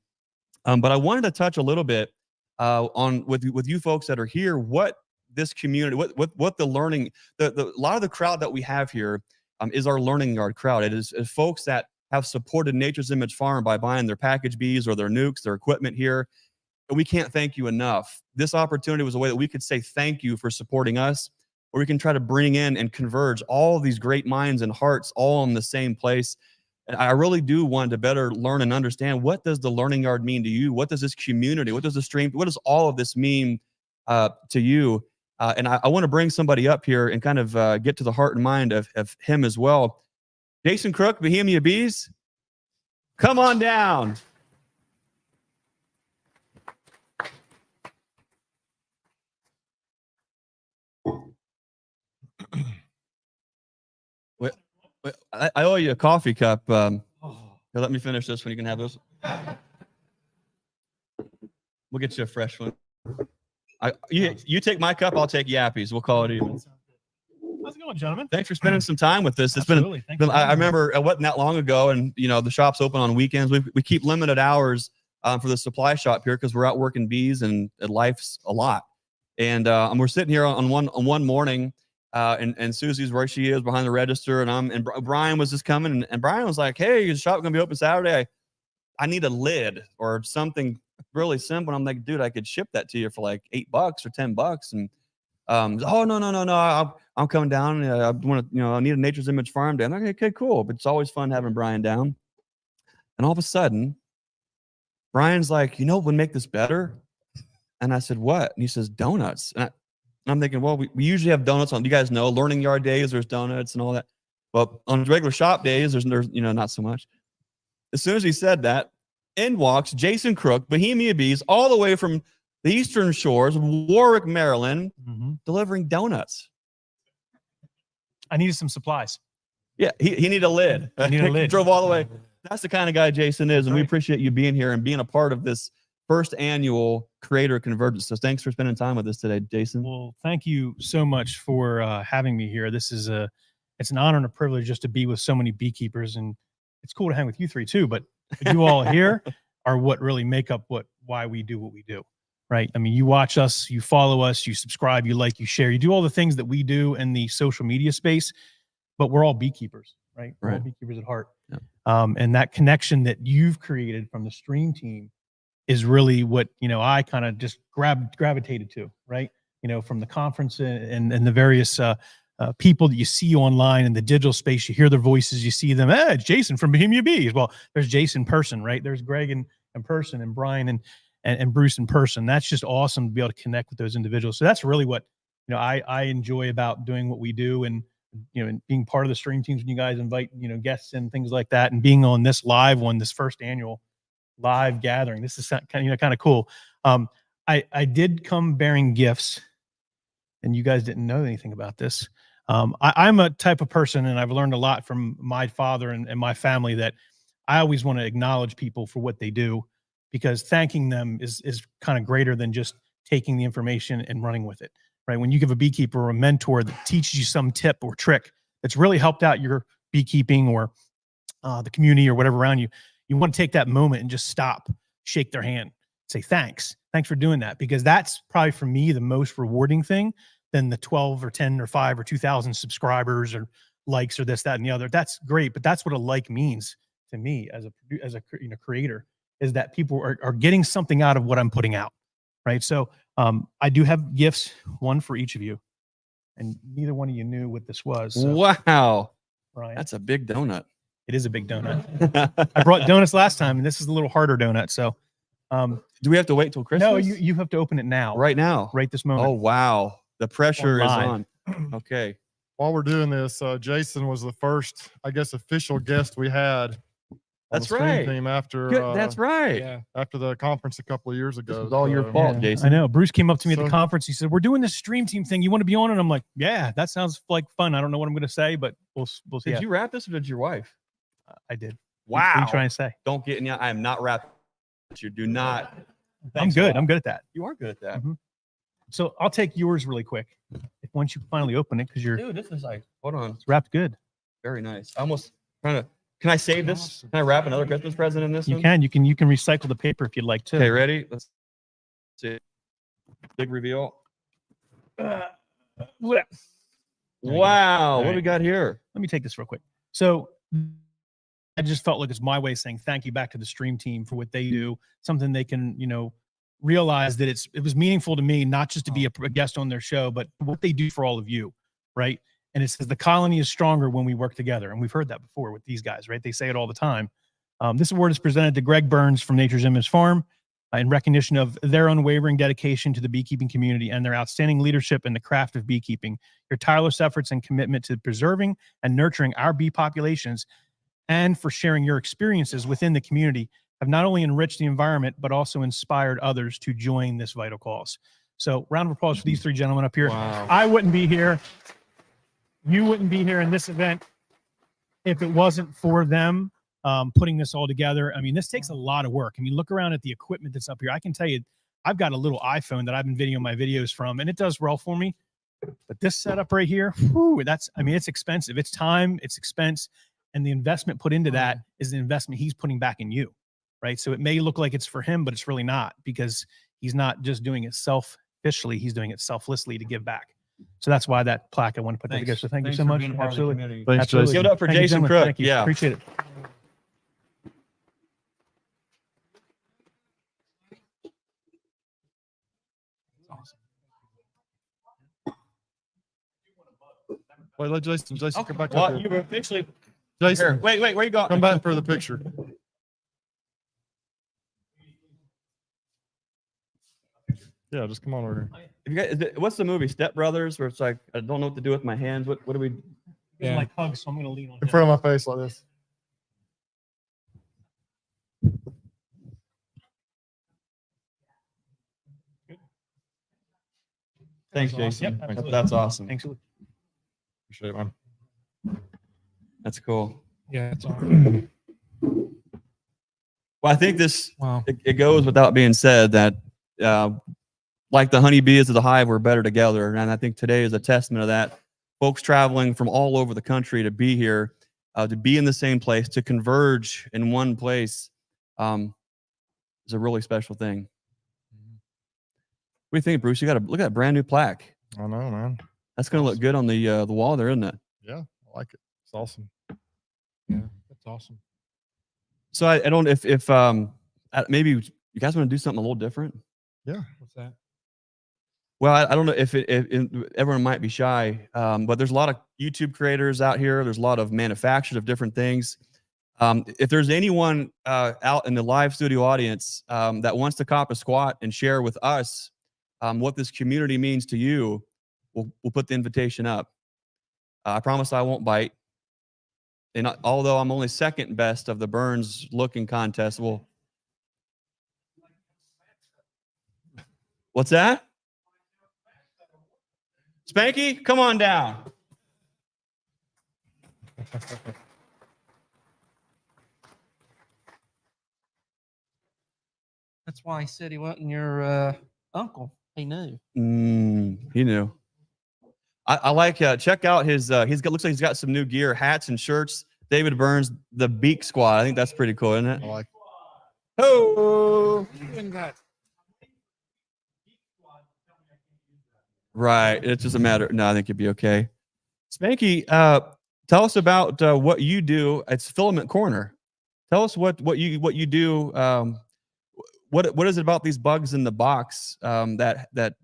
But I wanted to touch a little bit on with you folks that are here, what this community, what the learning, a lot of the crowd that we have here is our learning yard crowd. It is folks that have supported Nature's Image Farm by buying their package bees or their nukes, their equipment here. And we can't thank you enough. This opportunity was a way that we could say thank you for supporting us, or we can try to bring in and converge all of these great minds and hearts all in the same place. And I really do want to better learn and understand, what does the learning yard mean to you? What does this community, what does the stream, what does all of this mean to you? And I want to bring somebody up here and kind of get to the heart and mind of him as well. Jason Crook, Bohemia Bees, come on down. Wait, I owe you a coffee cup. Here, let me finish this one. You can have this. We'll get you a fresh one. You take my cup, I'll take Yappy's. We'll call it even. How's it going, gentlemen? Thanks for spending some time with us. It's Absolutely. been, I remember it wasn't that long ago, and the shop's open on weekends. We keep limited hours for the supply shop here because we're out working bees, and life's a lot. And we're sitting here on one morning, and Susie's where she is behind the register, and Brian was just coming, and Brian was like, "Hey, is the shop gonna be open Saturday? I need a lid or something really simple." And I'm like, "Dude, I could ship that to you for like $8 or $10." And oh no, I'm coming down. I want to, I need a Nature's Image Farm day. I'm like, okay, cool. But it's always fun having Brian down. And all of a sudden, Brian's like, what would make this better? And I said, what? And he says, donuts. And I'm thinking, well, we usually have donuts on, you guys know, learning yard days, there's donuts and all that. Well, on regular shop days, there's not so much. As soon as he said that, in walks Jason Crook, Bohemia Bees, all the way from the Eastern Shores, Warwick, Maryland, delivering donuts. I needed some supplies. Yeah, he needed a lid. I need a lid. Drove all the way. That's the kind of guy Jason is, and we appreciate you being here and being a part of this first annual Creator Convergence. So thanks for spending time with us today, Jason. Well, thank you so much for having me here. This is it's an honor and a privilege just to be with so many beekeepers, and it's cool to hang with you three too. But you all here are what really make up why we do what we do. Right. I mean, you watch us, you follow us, you subscribe, you like, you share, you do all the things that we do in the social media space, but we're all beekeepers, right? We're all beekeepers at heart. Yeah. And that connection that you've created from the stream team is really what, I kind of just gravitated to, right? From the conference and the various people that you see online in the digital space, you hear their voices, you see them, it's Jason from Bohemia Bees. Well, there's Jason in person, right? There's Greg in person, and Brian and Bruce in person. That's just awesome to be able to connect with those individuals. So that's really what, I enjoy about doing what we do, and, and being part of the stream teams when you guys invite, guests and things like that, and being on this live one, this first annual live gathering. This is kind of cool. I did come bearing gifts, and you guys didn't know anything about this. I'm a type of person, and I've learned a lot from my father and my family, that I always want to acknowledge people for what they do, because thanking them is kind of greater than just taking the information and running with it, right? When you give a beekeeper or a mentor that teaches you some tip or trick that's really helped out your beekeeping or the community or whatever around you, you want to take that moment and just stop, shake their hand, say, thanks for doing that, because that's probably for me the most rewarding thing than the 12 or 10 or 5 or 2,000 subscribers or likes or this, that, and the other. That's great, but that's what a like means to me as a creator, is that people are getting something out of what I'm putting out, right? So I do have gifts, one for each of you, and neither one of you knew what this was. So, Wow, Brian, that's a big donut. it is a big donut. I brought donuts last time, and this is a little harder donut. So do we have to wait till Christmas? no, you have to open it now, right now, right this moment. Oh wow, the pressure is live. on. Okay. While we're doing this, Jason was the first, I guess, official guest we had. That's on the stream right. Team after Good. That's right. Yeah. after the conference a couple of years ago. This was all your fault, Yeah, Jason. I know. Bruce came up to me at So- the conference. He said, "We're doing this stream team thing. You want to be on it?" I'm like, "Yeah, that sounds like fun. I don't know what I'm going to say, but we'll see." Did you wrap this, or did your wife? I did. Wow. What are you trying to say? Don't get in. I am not wrapping. You do not. I'm Thanks a good. lot. I'm good at that. You are good at that. So I'll take yours really quick. If once you finally open it, because you're Dude, this is like, hold on. wrapped good. Very nice. I almost trying to, can I save this? Can I wrap another Christmas present in this You one? can. You can recycle the paper if you'd like to. Okay, ready? Let's See, big reveal. Bleh. There we go. Wow, what All do we right. got here? Let me take this real quick. So I just felt like it's my way of saying thank you back to the stream team for what they do. Something they can, realize that it was meaningful to me, not just to be a guest on their show, but what they do for all of you, right? And it says the colony is stronger when we work together. And we've heard that before with these guys, right? They say it all the time. This award is presented to Greg Burns from Nature's Image Farm in recognition of their unwavering dedication to the beekeeping community and their outstanding leadership in the craft of beekeeping. Your tireless efforts and commitment to preserving and nurturing our bee populations and for sharing your experiences within the community have not only enriched the environment, but also inspired others to join this vital cause. So round of applause for these three gentlemen up here. Wow. I wouldn't be here. You wouldn't be here in this event if it wasn't for them putting this all together. I mean, this takes a lot of work. I mean, look around at the equipment that's up here. I can tell you, I've got a little iPhone that I've been videoing my videos from, and it does well for me. But this setup right here, whew, it's expensive. It's time, it's expense, and the investment put into that is the investment he's putting back in you, right? So it may look like it's for him, but it's really not, because he's not just doing it selfishly, he's doing it selflessly to give back. So that's why that plaque, I want to put that together. So thank you so much. Absolutely. Thanks, Absolutely. Jason. Give it up for Thank you, Jason gentlemen. Crook. Thank you. Yeah. Appreciate it. Wait, let Jason come back up Well, here. you've officially. Here. Jason, Wait, where you going? come back for the picture. Yeah, just come on over here. You guys, what's the movie Step Brothers, where it's like I don't know what to do with my hands? What do we? Yeah. Like hugs, so I'm going to lean on In him. front of my face like this. Thanks, That's awesome. Jason. Yep, absolutely. That's awesome. Thanks. Appreciate it, man. That's cool. Yeah, it's awesome. Well, I think this Wow. it goes without being said that like the honeybees of the hive, we're better together, and I think today is a testament of that. Folks traveling from all over the country to be here, to be in the same place, to converge in one place, is a really special thing. What do you think, Bruce? You got to look at that brand new plaque. I know, man. That's going to look good on the wall there, isn't it? Yeah, I like it. It's awesome. Yeah, that's awesome. So I don't if maybe you guys want to do something a little different. What's that? Well, I don't know if everyone might be shy, but there's a lot of YouTube creators out here. There's a lot of manufacturers of different things. If there's anyone out in the live studio audience that wants to cop a squat and share with us what this community means to you, we'll put the invitation up. I promise I won't bite. And although I'm only second best of the Burns looking contest, what's that? Spanky, come on down. That's why he said he wasn't your uncle. He knew. He knew. I like check out his looks like he's got some new gear, hats and shirts. David Burns, the Beak Squad. I think that's pretty cool, isn't it? I like Oh, right. It's just a matter. No, I think you'd be okay. Spanky, tell us about what you do. It's Filament Corner. Tell us what you do. What is it about these bugs in the box that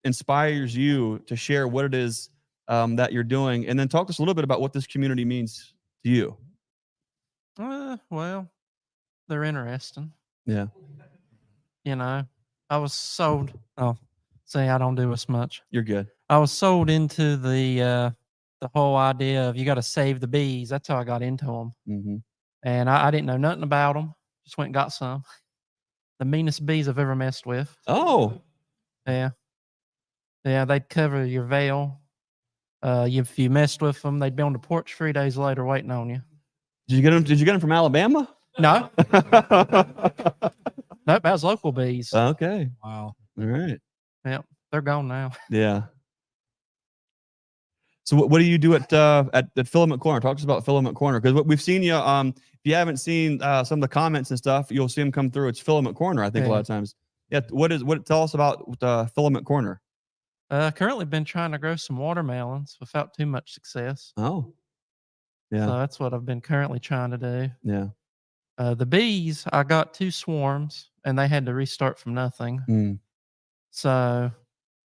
inspires you to share what it is that you're doing, and then talk to us a little bit about what this community means to you. Well, they're interesting. Yeah. You know, I was sold. Oh, see, I don't do as much. You're good. I was sold into the whole idea of you got to save the bees. That's how I got into them. Mm-hmm. And I didn't know nothing about them. Just went and got some. The meanest bees I've ever messed with. Oh, Yeah. Yeah, they'd cover your veil. If you messed with them, they'd be on the porch 3 days later waiting on you. did you get them from Alabama? No, nope, that was local bees. Okay. Wow. All right. They're gone now. Yeah. So what do you do at Filament Corner? Talk to us about Filament Corner, because what we've seen you. If you haven't seen some of the comments and stuff, you'll see them come through. It's Filament Corner, I think, a lot of times. Yeah. Tell us about Filament Corner. Currently been trying to grow some watermelons without too much success. Oh, yeah. So that's what I've been currently trying to do. Yeah. The bees, I got 2 swarms and they had to restart from nothing. Mm. So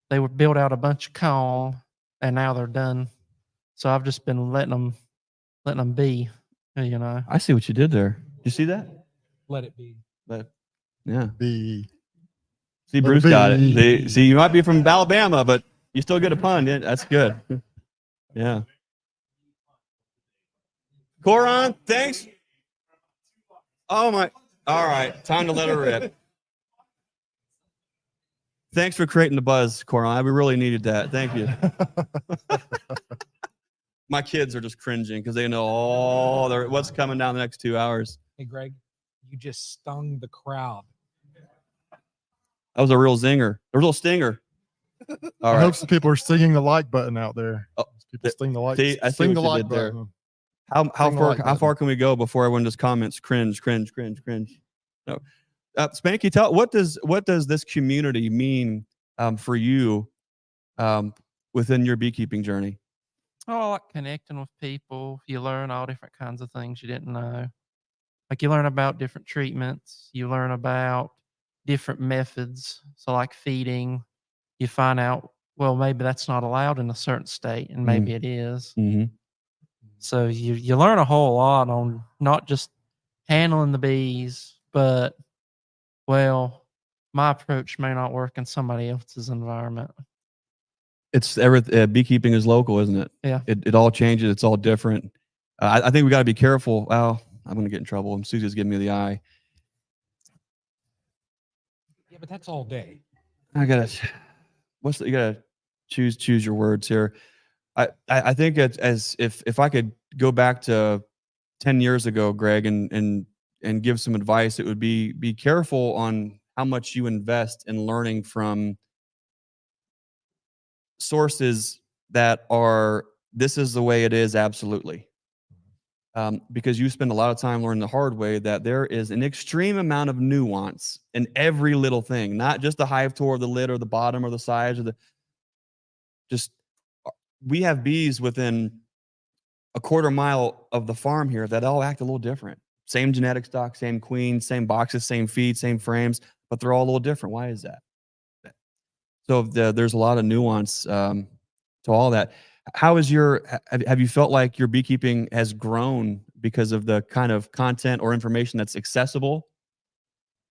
they would build out a bunch of comb and now they're done. So I've just been letting them be, you know. I see what you did there. Did you see that? Let it be. But yeah. Be See, Let Bruce it got it. be. See, you might be from Alabama, but you still get a pun. Yeah, that's good. Yeah. Coron, thanks. Oh my. All right. Time to let her rip. Thanks for creating the buzz, Coron. We really needed that. Thank you. My kids are just cringing because they know what's coming down the next 2 hours. Hey, Greg, you just stung the crowd. That was a real zinger. A real stinger. All I right. hope some people are singing the like button out there. Oh, People sing the like. see, I see sing what the you like did there. button. How Sing the far like how button. far can we go before everyone just comments cringe? No. Spanky, what does this community mean for you within your beekeeping journey? Oh, I like connecting with people. You learn all different kinds of things you didn't know. Like you learn about different treatments. You learn about different methods. So like feeding, you find out, well, maybe that's not allowed in a certain state and maybe it is. Mm-hmm. So you learn a whole lot on not just handling the bees, but well, my approach may not work in somebody else's environment. It's beekeeping is local, isn't it? Yeah. It all changes. It's all different. I think we got to be careful. Well, I'm going to get in trouble. And Susie's giving me the eye. Yeah, but that's all day. You gotta choose your words here. I think as if I could go back to 10 years ago, Greg, and give some advice, it would be careful on how much you invest in learning from sources that are this is the way it is absolutely. Because you spend a lot of time learning the hard way that there is an extreme amount of nuance in every little thing, not just the hive tour, the lid, or the bottom, or the size, or we have bees within a quarter mile of the farm here that all act a little different. Same genetic stock, same queens, same boxes, same feed, same frames, but they're all a little different. Why is that? So there's a lot of nuance to all that. How is have you felt like your beekeeping has grown because of the kind of content or information that's accessible?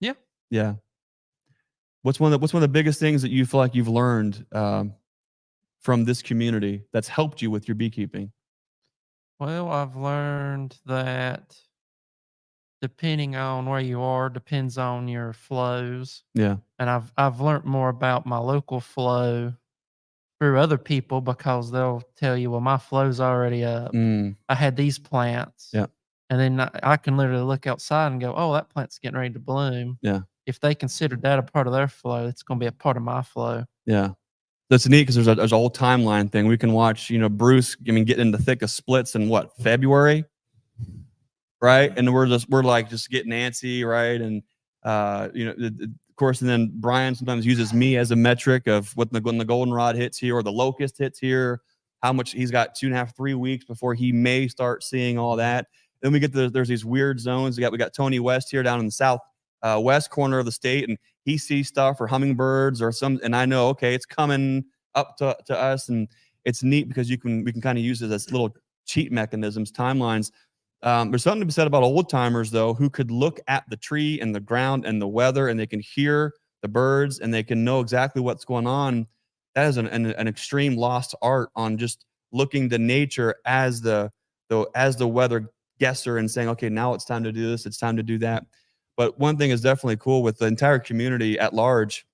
Yeah. Yeah. What's one of the biggest things that you feel like you've learned from this community that's helped you with your beekeeping? Well, I've learned that depending on where you are, depends on your flows. Yeah. And I've learned more about my local flow through other people because they'll tell you, well, my flow's already up. I had these plants. Yeah. And then I can literally look outside and go, oh, that plant's getting ready to bloom. Yeah. If they considered that a part of their flow, it's going to be a part of my flow. Yeah. That's neat because there's a whole timeline thing. We can watch, Bruce, getting in the thick of splits in February, right? And we're just getting antsy, right? And of course, and then Brian sometimes uses me as a metric of when the goldenrod hits here or the locust hits here, how much he's got 2.5, 3 weeks before he may start seeing all that. Then we get there's these weird zones. We got Tony West here down in the south west corner of the state, and he sees stuff or hummingbirds or some, and I know, okay, it's coming up to us, and it's neat because we can kind of use it as little cheat mechanisms, timelines. There's something to be said about old timers though, who could look at the tree and the ground and the weather, and they can hear the birds and they can know exactly what's going on. That is an extreme lost art on just looking to nature as the weather guesser and saying, okay, now it's time to do this, it's time to do that. But one thing is definitely cool with the entire community at large,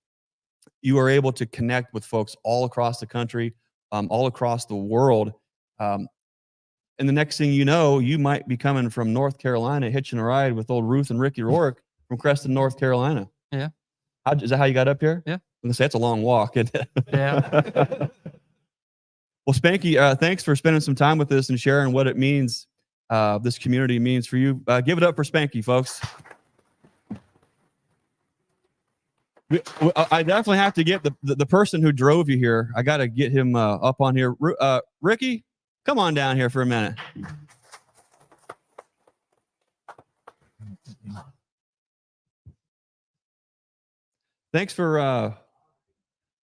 you are able to connect with folks all across the country, all across the world. And the next thing you know, you might be coming from North Carolina, hitching a ride with old Ruth and Ricky Rourke from Creston, North Carolina. Yeah. Is that how you got up here? Yeah. I'm going to say it's a long walk. Yeah. Well, Spanky, thanks for spending some time with us and sharing what it means, this community means for you. Give it up for Spanky, folks. I definitely have to get the person who drove you here. I got to get him up on here. Ricky, come on down here for a minute. Thanks for.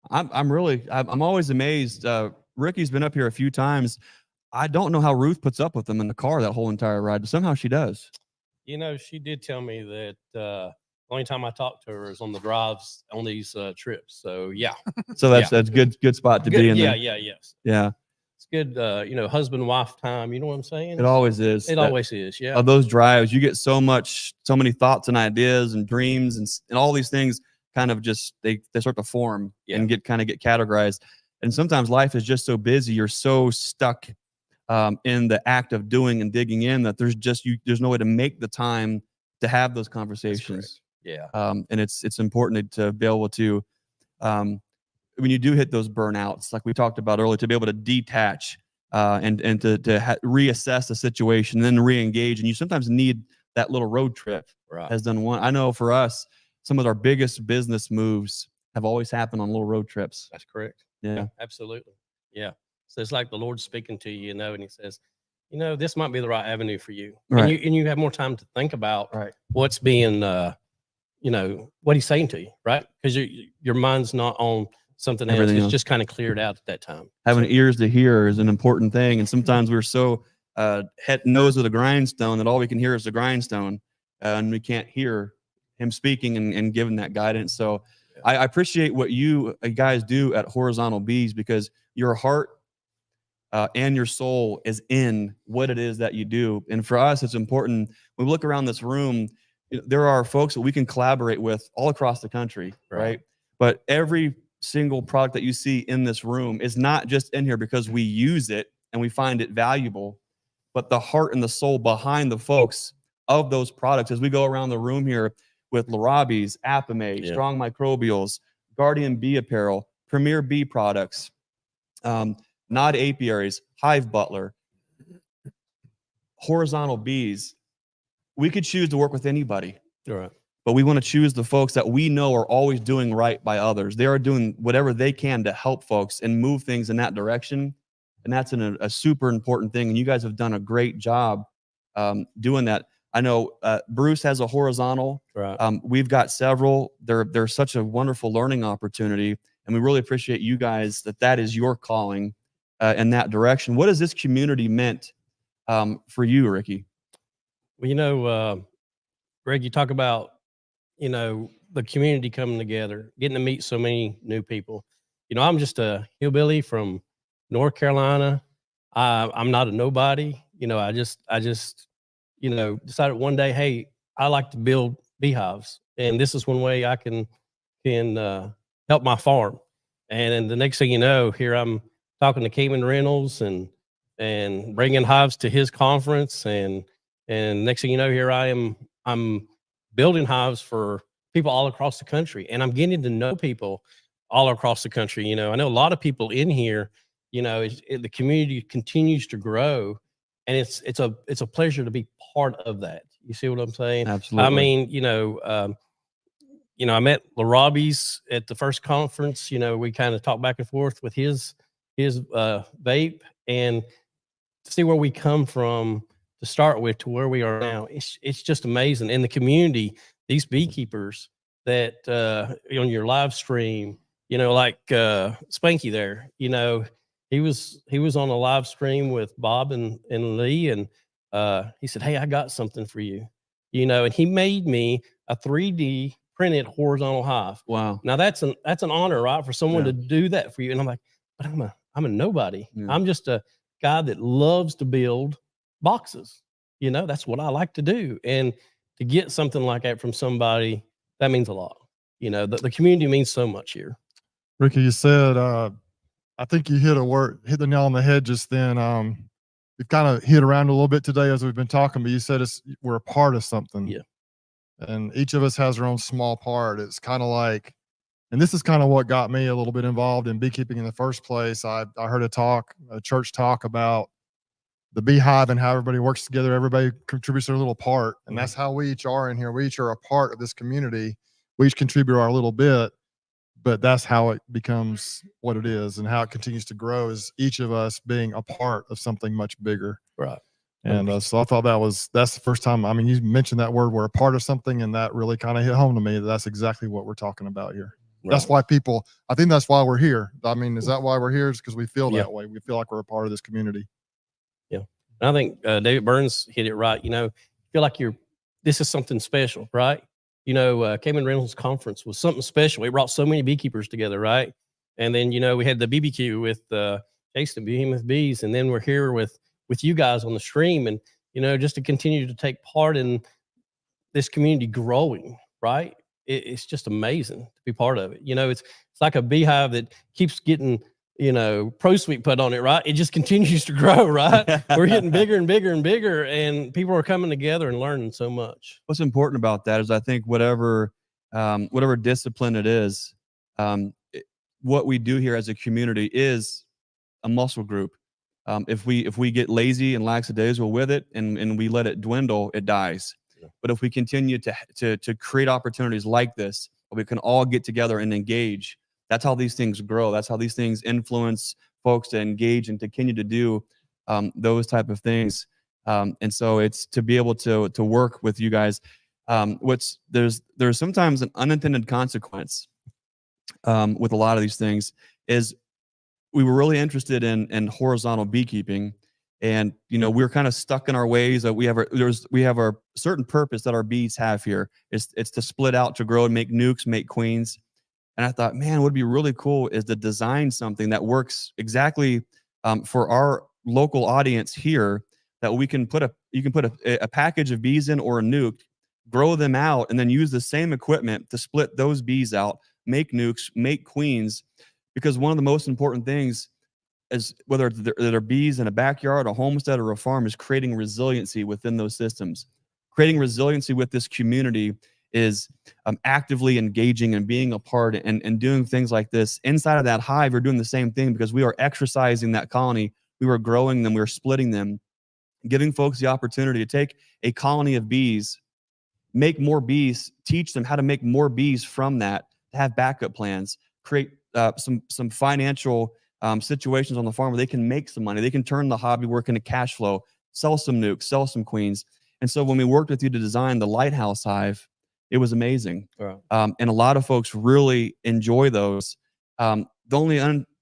I'm always amazed. Ricky's been up here a few times. I don't know how Ruth puts up with them in the car that whole entire ride, but somehow she does. You know, she did tell me that the only time I talked to her is on the drives on these trips. So yeah. So that's good spot to be in. Yeah, there. yes. Yeah. It's good, you know, husband wife time. You know what I'm saying? It always is. It always is. Yeah. Of those drives, you get so many thoughts and ideas and dreams and all these things kind of just they start to form and get categorized. And sometimes life is just so busy, you're so stuck in the act of doing and digging in that there's no way to make the time to have those conversations. Yeah. And it's important to be able to when you do hit those burnouts, like we talked about earlier, to be able to detach and to reassess the situation, and then re-engage. And you sometimes need that little road trip. Right. Has done one. I know for us, some of our biggest business moves have always happened on little road trips. That's correct. Yeah. Absolutely. Yeah. So it's like the Lord's speaking to you, you know, and he says, you know, this might be the right avenue for you. Right. And you have more time to think about Right. what's being, you know, what he's saying to you, right? Because your mind's not on something else. Everything It's else. just kind of cleared out at that time. Having So, ears to hear is an important thing. And sometimes we're so nose of the grindstone that all we can hear is the grindstone, and we can't hear him speaking and giving that guidance. So Yeah. I appreciate what you guys do at Horizontal Bees, because your heart and your soul is in what it is that you do. And for us, it's important. When we look around this room, there are folks that we can collaborate with all across the country, right? But every single product that you see in this room is not just in here because we use it and we find it valuable, but the heart and the soul behind the folks of those products. As we go around the room here with Larabi's, Apame, Yeah. Strong Microbials, Guardian Bee Apparel, Premier Bee Products, Nod Apiaries, Hive Butler, Horizontal Bees, we could choose to work with anybody. all right. But we want to choose the folks that we know are always doing right by others. They are doing whatever they can to help folks and move things in that direction. And that's a super important thing. And you guys have done a great job doing that. I know Bruce has a horizontal. Right. We've got several. They're such a wonderful learning opportunity. And we really appreciate you guys that is your calling in that direction. What has this community meant for you, Ricky? Well, you know, Greg, you talk about, you know, the community coming together, getting to meet so many new people. You know, I'm just a hillbilly from North Carolina. I'm not a nobody. You know, I just, you know, decided one day, hey, I like to build beehives, and this is one way I can help my farm. And then the next thing you know, here I'm talking to Cayman Reynolds and bringing hives to his conference, and next thing you know, here I'm building hives for people all across the country, and I'm getting to know people all across the country. You know, I know a lot of people in here. You know, the community continues to grow, and it's a pleasure to be part of that. You see what I'm saying? Absolutely. I mean, you know, I met Larabi's at the first conference. You know, we kind of talked back and forth with his vape, and to see where we come from to start with to where we are now, it's just amazing. In the community, these beekeepers that on your live stream, you know, like Spanky there, you know, he was on a live stream with Bob and Lee, and he said, hey, I got something for you, you know, and he made me a 3D printed horizontal hive. Wow. Now that's an honor, right, for someone to do that for you. And I'm like, but I'm a nobody. Yeah. I'm just a guy that loves to build boxes. You know, that's what I like to do. And to get something like that from somebody, that means a lot. You know, the community means so much here. Ricky, you said, I think you hit the nail on the head just then. We've kind of hit around a little bit today as we've been talking, but you said we're a part of something. Yeah. And each of us has our own small part. It's kind of like, and this is kind of what got me a little bit involved in beekeeping in the first place. I heard a church talk about the beehive and how everybody works together. Everybody contributes their little part. And that's how we each are in here. We each are a part of this community. we each contribute our little bit, but that's how it becomes what it is, and how it continues to grow is each of us being a part of something much bigger. Right. And so I thought that's the first time. I mean, you mentioned that word, we're a part of something, and that really kind of hit home to me. That's exactly what we're talking about here. Right. That's why I think that's why we're here. I mean, is that why we're here? Is because we feel Yeah. that way. We feel like we're a part of this community. Yeah. And I think David Burns hit it right. You know, feel like this is something special, right? You know, Cayman Reynolds Conference was something special. It brought so many beekeepers together, right? And then, you know, we had the BBQ with Jason Behemoth Bees, and then we're here with you guys on the stream, and, you know, just to continue to take part in this community growing, right? It's just amazing to be part of it. You know, it's like a beehive that keeps getting, you know, Pro Suite put on it, right? It just continues to grow, right? We're getting bigger and bigger and bigger, and people are coming together and learning so much. What's important about that is I think whatever discipline it is, what we do here as a community is a muscle group. If we get lazy and lackadaisical with it and we let it dwindle, it dies. Yeah. But if we continue to create opportunities like this, we can all get together and engage. That's how these things grow. That's how these things influence folks to engage and to continue to do those type of things. And so it's to be able to work with you guys. There's sometimes an unintended consequence with a lot of these things is we were really interested in horizontal beekeeping, and you know we're kind of stuck in our ways that we have our certain purpose that our bees have here. It's to split out, to grow and make nukes, make queens. And I thought, man, what would be really cool is to design something that works exactly for our local audience here, that you can put a package of bees in or a nuke, grow them out, and then use the same equipment to split those bees out, make nukes, make queens. Because one of the most important things is, whether they're bees in a backyard, a homestead, or a farm, is creating resiliency within those systems. Creating resiliency with this community is actively engaging and being a part and doing things like this. Inside of that hive, we're doing the same thing because we are exercising that colony. We were growing them. We were splitting them, giving folks the opportunity to take a colony of bees, make more bees, teach them how to make more bees from that, to have backup plans, create some financial situations on the farm where they can make some money. They can turn the hobby work into cash flow, sell some nukes, sell some queens. And so when we worked with you to design the Lighthouse Hive, it was amazing. Right. And a lot of folks really enjoy those. The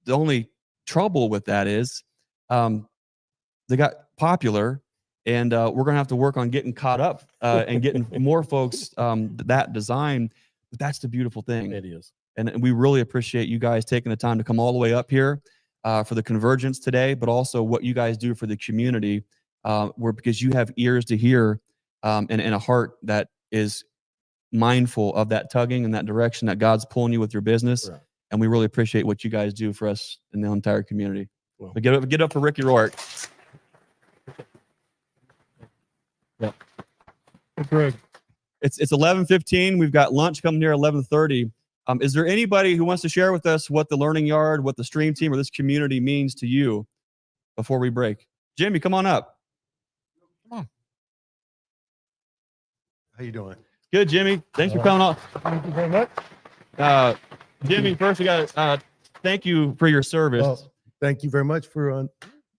only trouble with that is they got popular, and we're going to have to work on getting caught up and getting more folks that design. But that's the beautiful thing. It is. And we really appreciate you guys taking the time to come all the way up here for the Convergence today, but also what you guys do for the community, because you have ears to hear and a heart that is mindful of that tugging and that direction that God's pulling you with your business. Right. And we really appreciate what you guys do for us in the entire community. Well, but get up for Ricky Rourke. Yeah. Greg. It's 11:15. We've got lunch coming here at 11:30. Is there anybody who wants to share with us what the Learning Yard, what the Stream Team, or this community means to you before we break? Jimmy, come on up. Come on. How you doing? Good, Jimmy. Thanks for coming up. Thank you very much. Jimmy, first we got thank you for your service. Well, thank you very much for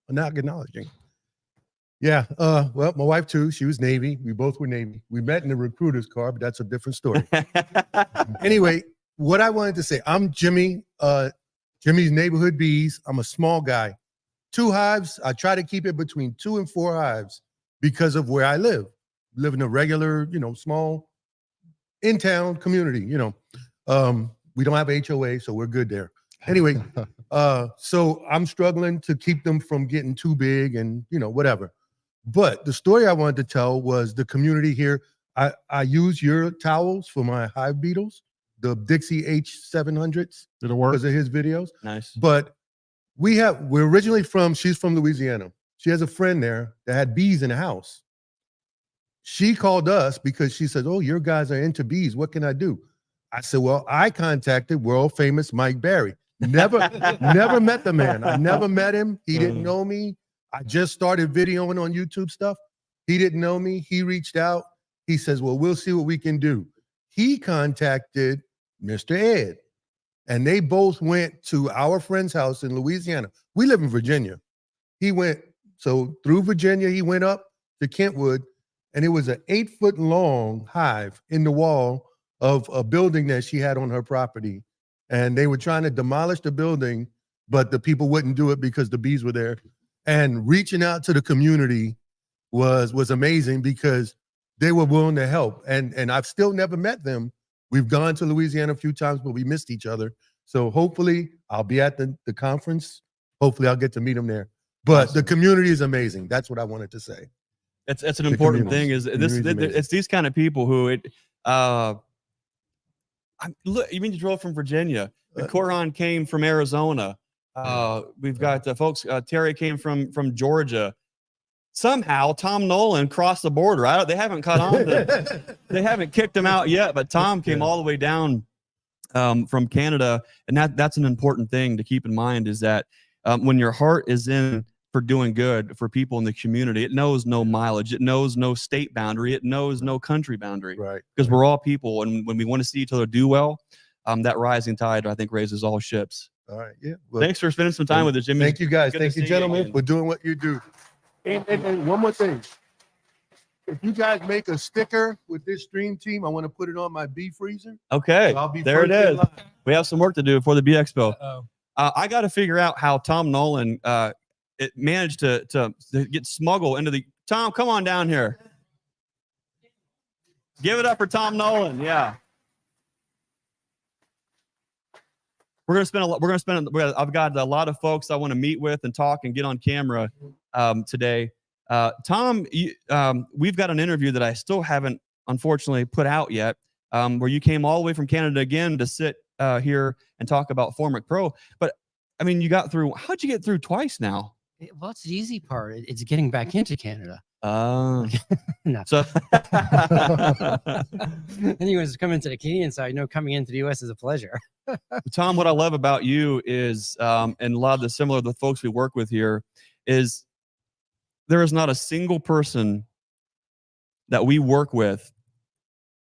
not acknowledging. Yeah. Well, my wife too. She was Navy. We both were Navy. We met in the recruiter's car, but that's a different story. Anyway, what I wanted to say, I'm Jimmy, Jimmy's Neighborhood Bees. I'm a small guy. 2 hives. I try to keep it between 2 and 4 hives because of where I live. Live in a regular, small in-town community, we don't have HOA, so we're good there. Anyway, so I'm struggling to keep them from getting too big and, whatever. But the story I wanted to tell was the community here. I use your towels for my hive beetles, the Dixie H700s. Did it work? Because of his videos. Nice. But we're originally she's from Louisiana. She has a friend there that had bees in the house. She called us because she said, "Oh, your guys are into bees. What can I do?" I said, "Well, I contacted world famous Mike Barry. Never met the man. I never met him. He didn't know me. I just started videoing on YouTube stuff. He didn't know me. He reached out. He says, "Well, we'll see what we can do." he contacted Mr. Ed, and they both went to our friend's house in Louisiana. We live in Virginia. He went, so through Virginia, he went up to Kentwood, and it was an 8-foot long hive in the wall of a building that she had on her property. And they were trying to demolish the building, but the people wouldn't do it because the bees were there. And reaching out to the community was amazing because they were willing to help. And I've still never met them. We've gone to Louisiana a few times, but we missed each other. So hopefully I'll be at the conference. Hopefully I'll get to meet them there. But Awesome. The community is amazing. That's what I wanted to say. It's an The important community. thing. Is this? Community's amazing. It's these kind of people who look. You mean you drove from Virginia? The Coron came from Arizona. We've got folks. Terry came from Georgia. Somehow Tom Nolan crossed the border. They haven't caught on. They haven't kicked him out yet. But Tom came all the way down from Canada, and that's an important thing to keep in mind. Is that when your heart is in for doing good for people in the community, it knows no mileage, it knows no state boundary, it knows no country boundary. Right. Because we're all people, and when we want to see each other do well, that rising tide, I think, raises all ships. All right. Yeah. Well, Thanks for spending some time with us, Jimmy. thank you guys. Good to Thank you, see you gentlemen, again. for doing what you do. And one more thing. If you guys make a sticker with this stream team, I want to put it on my bee freezer. Okay, So I'll be there it first in is. line. We have some work to do for the Bee Expo. Uh-oh. I got to figure out how Tom Nolan it managed to get smuggled into the. Tom, come on down here. Give it up for Tom Nolan. Yeah. We're gonna spend a lot. I've got a lot of folks I want to meet with and talk and get on camera today. Tom, we've got an interview that I still haven't, unfortunately, put out yet, where you came all the way from Canada again to sit here and talk about Formic Pro. But I mean, you got through. How'd you get through twice now? Well, it's the easy part. It's getting back into Canada. No. So So, anyways, coming to the Canadian side, no, coming into the US is a pleasure. Tom, what I love about you is, and a lot of the folks we work with here, is there is not a single person that we work with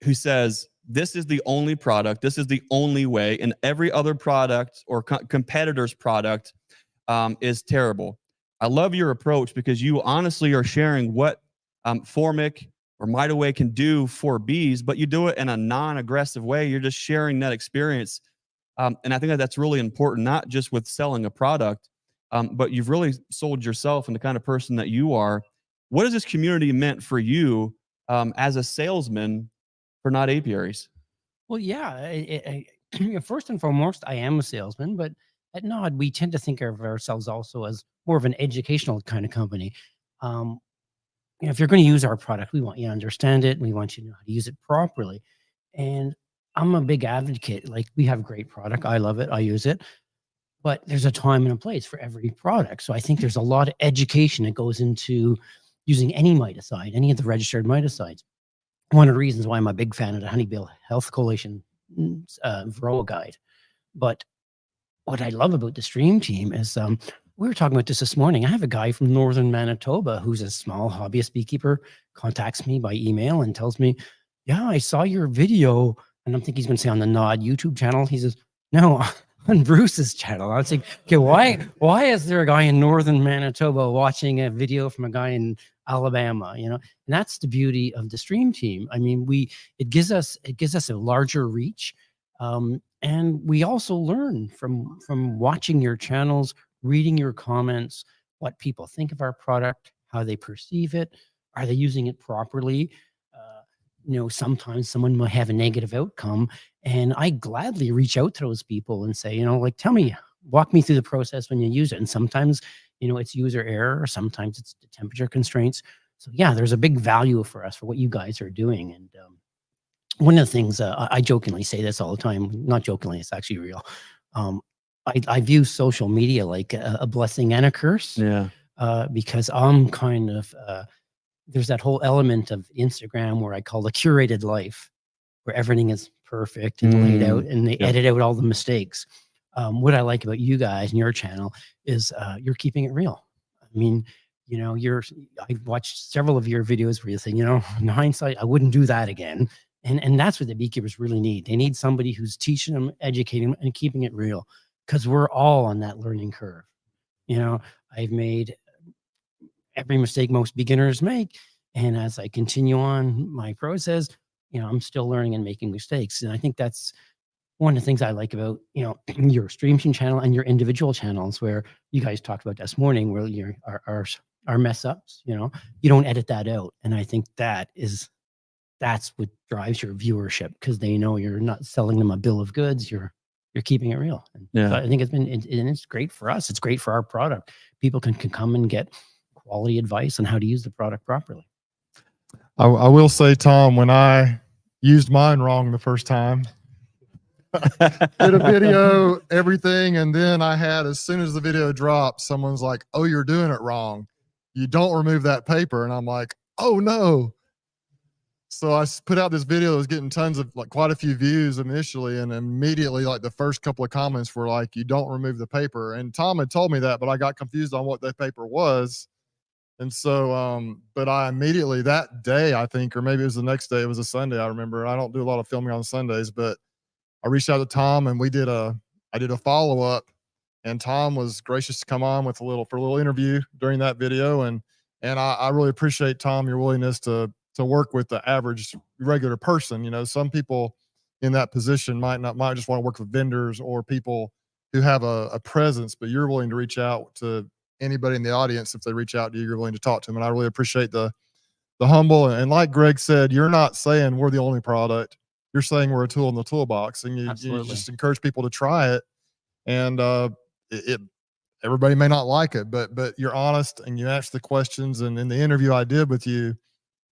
who says, this is the only product, this is the only way, and every other product or competitor's product is terrible. I love your approach because you honestly are sharing what Formic or MitoWay can do for bees, but you do it in a non-aggressive way. You're just sharing that experience. And I think that's really important, not just with selling a product, but you've really sold yourself and the kind of person that you are. What has this community meant for you as a salesman for Nod apiaries? Well, yeah, first and foremost, I am a salesman, but at Nod, we tend to think of ourselves also as more of an educational kind of company. If you're going to use our product, we want you to understand it. We want you to know how to use it properly. And I'm a big advocate. Like, we have a great product. I love it. I use it. But there's a time and a place for every product. So I think there's a lot of education that goes into using any miticide, any of the registered miticides. One of the reasons why I'm a big fan of the Honeybee Health Coalition Varroa Guide. But what I love about the Stream team is we were talking about this morning. I have a guy from northern Manitoba who's a small hobbyist beekeeper, contacts me by email and tells me, yeah, I saw your video. And I'm thinking he's going to say on the Nod YouTube channel. He says, no, on Bruce's channel. I was like, okay, why is there a guy in northern Manitoba watching a video from a guy in Alabama? And that's the beauty of the Stream team. I mean, it gives us a larger reach. And we also learn from watching your channels, reading your comments, what people think of our product, how they perceive it, are they using it properly? Sometimes someone might have a negative outcome, and I gladly reach out to those people and say, tell me, walk me through the process when you use it. And sometimes, it's user error, or sometimes it's the temperature constraints. So yeah, there's a big value for us for what you guys are doing. And one of the things I jokingly say this all the time, not jokingly, it's actually real. I view social media like a blessing and a curse. Yeah. Because I'm kind of, there's that whole element of Instagram where I call the curated life, where everything is perfect and laid out and they edit out all the mistakes. What I like about you guys and your channel is you're keeping it real. I mean, I've watched several of your videos where you say, in hindsight, I wouldn't do that again. And that's what the beekeepers really need. They need somebody who's teaching them, educating them, and keeping it real, because we're all on that learning curve. You know, I've made every mistake most beginners make. And as I continue on my process, you know, I'm still learning and making mistakes. And I think that's one of the things I like about, you know, your stream team channel and your individual channels, where you guys talked about this morning, where your our mess ups, you know, you don't edit that out. And I think that's what drives your viewership, because they know you're not selling them a bill of goods. You're keeping it real. And Yeah. so I think it's great for us. It's great for our product. People can come and get quality advice on how to use the product properly. I will say, Tom, when I used mine wrong the first time, did a video, everything, and then I had, as soon as the video dropped, someone's like, "Oh, you're doing it wrong. You don't remove that paper." And I'm like, "Oh no." So I put out this video that was getting tons of, like, quite a few views initially, and immediately, like, the first couple of comments were like, "You don't remove the paper." And Tom had told me that, but I got confused on what that paper was. And so, but I immediately that day, I think, or maybe it was the next day, it was a Sunday, I remember. I don't do a lot of filming on Sundays, but I reached out to Tom, and I did a follow-up, and Tom was gracious to come on for a little interview during that video. And I really appreciate, Tom, your willingness to work with the average regular person. You know, some people in that position might just want to work with vendors or people who have a presence, but you're willing to reach out to anybody in the audience. If they reach out to you, you're willing to talk to them. And I really appreciate the humble, and like Greg said, you're not saying we're the only product. You're saying we're a tool in the toolbox, and you just encourage people to try it. And everybody may not like it, but you're honest and you ask the questions. And in the interview I did with you,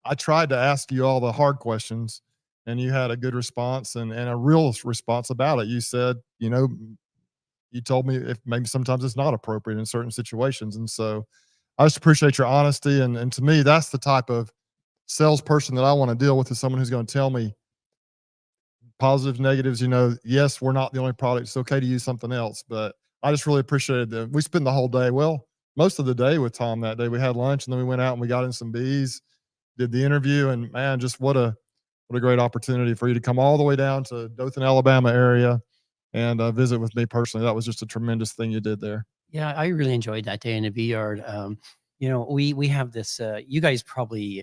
I tried to ask you all the hard questions, and you had a good response and a real response about it. You said, you know, you told me if maybe sometimes it's not appropriate in certain situations. And so I just appreciate your honesty. And to me, that's the type of salesperson that I want to deal with, is someone who's going to tell me positives, negatives. You know, yes, we're not the only product. It's okay to use something else. But I just really appreciated that. We spent the whole day, well, most of the day with Tom that day. We had lunch, and then we went out and we got in some bees, did the interview, and man, just what a great opportunity for you to come all the way down to Dothan, Alabama area and visit with me personally. That was just a tremendous thing you did there. Yeah, I really enjoyed that day in the bee yard. You know, we have this, you guys probably,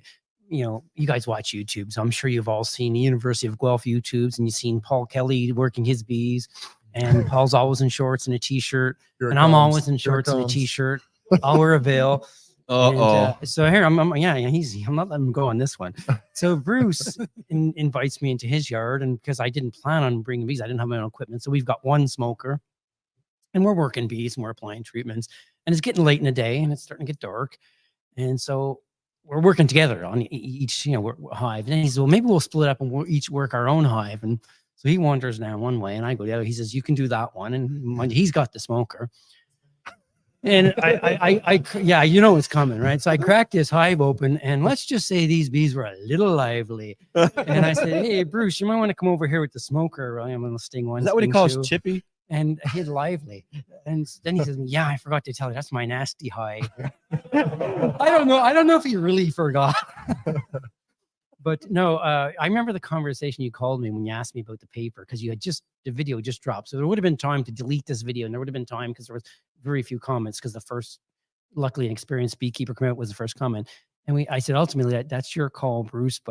you know, you guys watch YouTube, so I'm sure you've all seen the University of Guelph YouTubes, and you've seen Paul Kelly working his bees, and Paul's always in shorts and a t-shirt, and I'm always in shorts and a t-shirt. I'll wear a veil. So here I'm not letting him go on this one. So Bruce invites me into his yard, and because I didn't plan on bringing bees, I didn't have my own equipment. So we've got one smoker, and we're working bees and we're applying treatments, and it's getting late in the day and it's starting to get dark. And so we're working together on each, you know, hive. And he says, well, maybe we'll split up and we'll each work our own hive. And so he wanders down one way and I go the other. He says, you can do that one. And he's got the smoker. And yeah, you know what's coming, right? So I cracked this hive open, and let's just say these bees were a little lively. And I said, hey, Bruce, you might want to come over here with the smoker. I'm going to sting one. Is that what he sting calls two. Chippy? And he's lively. And then he says, yeah, I forgot to tell you, that's my nasty hive. I don't know if he really forgot. But no, I remember the conversation you called me when you asked me about the paper, because you had the video just dropped. So there would have been time to delete this video, and there would have been time because there was very few comments, because the first, luckily, an experienced beekeeper come out was the first comment. And I said, ultimately, that's your call, Bruce.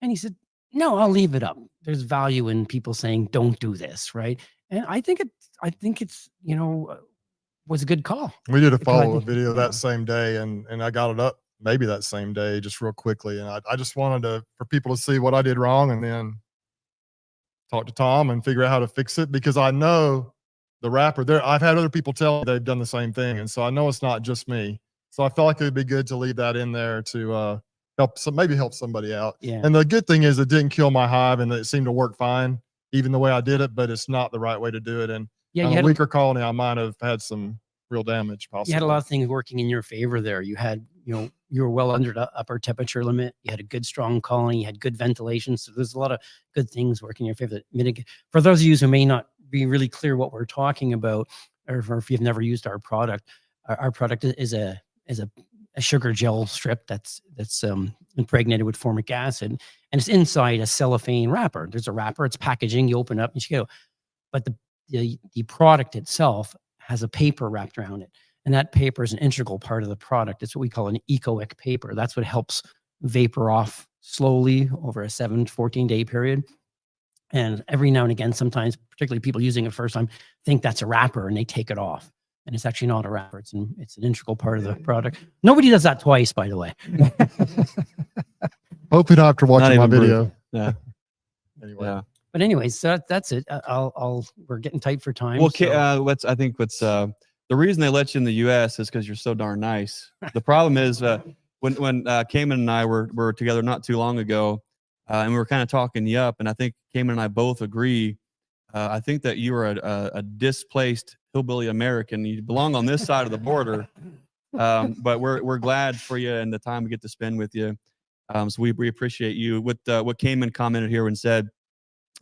And he said, no, I'll leave it up. There's value in people saying, don't do this, right? And I think it's, you know, was a good call. We did a follow-up video that same day, and I got it up maybe that same day, just real quickly. And I just wanted for people to see what I did wrong, and then talk to Tom and figure out how to fix it, because I know the wrapper there. I've had other people tell me they've done the same thing. And so I know it's not just me. So I felt like it would be good to leave that in there to help somebody out. Yeah. And the good thing is it didn't kill my hive, and it seemed to work fine, even the way I did it, but it's not the right way to do it. And yeah, on a weaker colony, I might have had some real damage possibly. You had a lot of things working in your favor there. You had, you know, you were well under the upper temperature limit. You had a good, strong colony. You had good ventilation. So there's a lot of good things working in your favor that mitigate. For those of you who may not be really clear what we're talking about, or if you've never used our product is a a sugar gel strip that's impregnated with formic acid, and it's inside a cellophane wrapper. There's a wrapper, it's packaging, you open up and you go. But the product itself has a paper wrapped around it. And that paper is an integral part of the product. It's what we call an ecoic paper. That's what helps vapor off slowly over a 7 to 14-day period. And every now and again, sometimes, particularly people using it first time, think that's a wrapper and they take it off. And it's actually not a wrapper. It's an integral part of the product. Nobody does that twice, by the way. Hopefully not after watching my even video. Yeah. Anyway. Yeah. But anyways, so that's it. We're getting tight for time. Well, so- I think the reason they let you in the U.S. is because you're so darn nice. The problem is when Cayman and I were together not too long ago, and we were kind of talking you up, and I think Cayman and I both agree. I think that you are a displaced hillbilly American. You belong on this side of the border, but we're glad for you and the time we get to spend with you. So we appreciate you. What Cayman commented here and said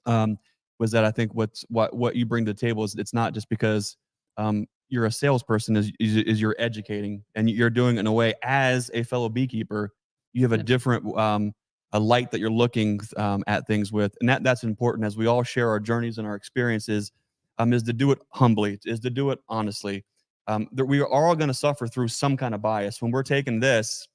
was that I think what you bring to the table is it's not just because you're a salesperson, is you're educating, and you're doing it in a way as a fellow beekeeper. You have a different a light that you're looking at things with, and that's important as we all share our journeys and our experiences. Is to do it humbly, is to do it honestly. That we are all going to suffer through some kind of bias when we're taking this.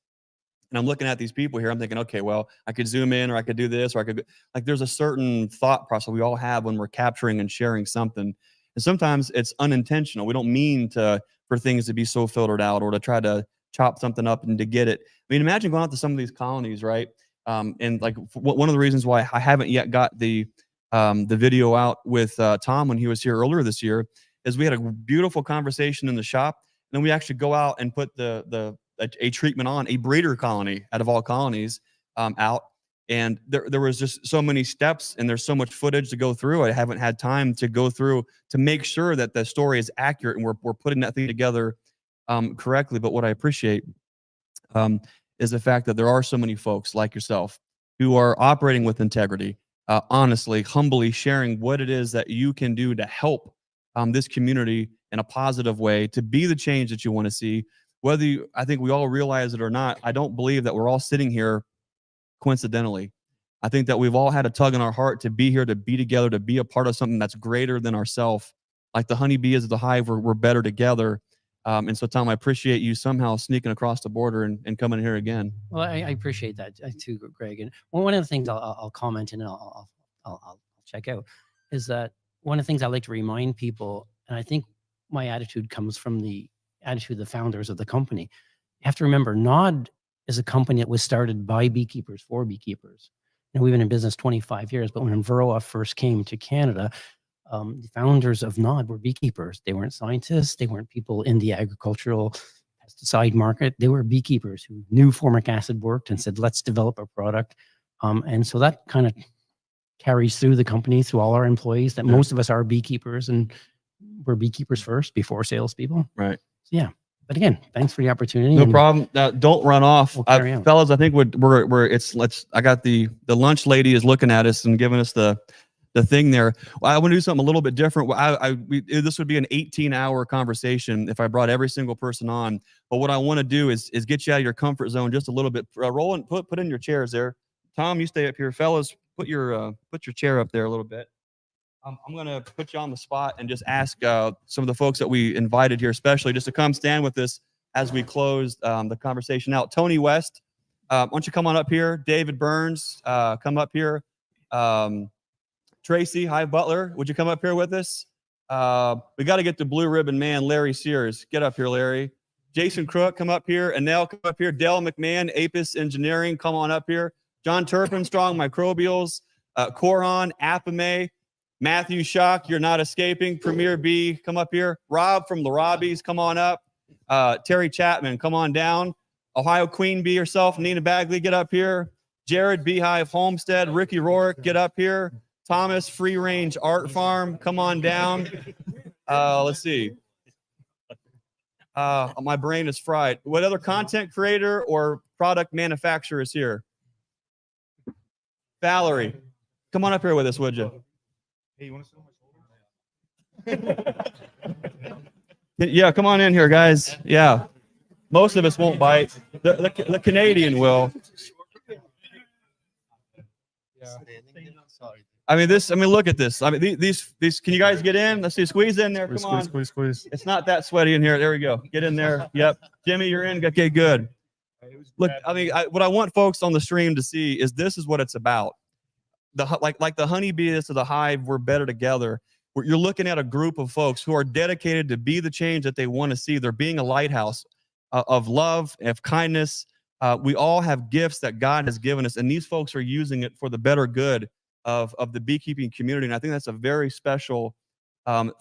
And I'm looking at these people here. I'm thinking, okay, well, I could zoom in, or I could do this, or I could there's a certain thought process we all have when we're capturing and sharing something. And sometimes it's unintentional. We don't mean for things to be so filtered out or to try to chop something up and to get it. I mean, imagine going out to some of these colonies, right? And like one of the reasons why I haven't yet got the video out with Tom when he was here earlier this year is we had a beautiful conversation in the shop. And then we actually go out and put a treatment on a breeder colony out of all colonies out. And there was just so many steps, and there's so much footage to go through. I haven't had time to go through to make sure that the story is accurate and we're putting that thing together correctly. But what I appreciate is the fact that there are so many folks like yourself who are operating with integrity, honestly, humbly sharing what it is that you can do to help this community in a positive way, to be the change that you want to see. I think we all realize it or not, I don't believe that we're all sitting here coincidentally. I think that we've all had a tug in our heart to be here, to be together, to be a part of something that's greater than ourselves. Like the honeybee is at the hive, we're better together. And so, Tom, I appreciate you somehow sneaking across the border and coming here again. Well, I appreciate that too, Greg. And one of the things I'll comment and I'll check out is that one of the things I like to remind people, and I think my attitude comes from the attitude of the founders of the company. You have to remember, NOD is a company that was started by beekeepers for beekeepers. And we've been in business 25 years, but when Varroa first came to Canada, the founders of NOD were beekeepers. They weren't scientists. They weren't people in the agricultural pesticide market. They were beekeepers who knew formic acid worked and said, let's develop a product. And so that kind of carries through the company, through all our employees, that most of us are beekeepers, and we're beekeepers first before salespeople. Right. So, yeah. But again, thanks for the opportunity. No problem. Don't run off, We'll carry on. fellas. I think I got the lunch lady is looking at us and giving us the thing there. Well, I want to do something a little bit different. This would be an 18-hour conversation if I brought every single person on. But what I want to do is get you out of your comfort zone just a little bit. Roll and put in your chairs there. Tom, you stay up here. Fellas, put your chair up there a little bit. I'm going to put you on the spot and just ask some of the folks that we invited here, especially just to come stand with us as we close the conversation out. Tony West, why don't you come on up here? David Burns, come up here. Tracy, hi, Butler, would you come up here with us? We got to get the blue ribbon man, Larry Sears. Get up here, Larry. Jason Crook, come up here. Anel, come up here. Dale McMahon, Apis Engineering, come on up here. John Turpin, Strong Microbials. Corhan, Apame. Matthew Schock, you're not escaping. Premier B, come up here. Rob from the Robbies, come on up. Terry Chapman, come on down. Ohio Queen Bee herself, Nina Bagley, get up here. Jared Beehive Homestead, Ricky Rourke, get up here. Thomas Free Range Art Farm, come on down. Let's see. My brain is fried. What other content creator or product manufacturer is here? Valerie, come on up here with us, would you? Hey, you want to sit on my shoulder? Yeah, come on in here, guys. Yeah. Most of us won't bite. The Canadian will. I mean, look at this. I mean, these, can you guys get in? Let's see, squeeze in there. Come on. Squeeze. It's not that sweaty in here. There we go. Get in there. Yep. Jimmy, you're in. Okay, good. Look, I mean, what I want folks on the stream to see is this is what it's about. Like the honeybees to the hive, we're better together. You're looking at a group of folks who are dedicated to be the change that they want to see. They're being a lighthouse of love, of kindness. We all have gifts that God has given us, and these folks are using it for the better good of the beekeeping community. And I think that's a very special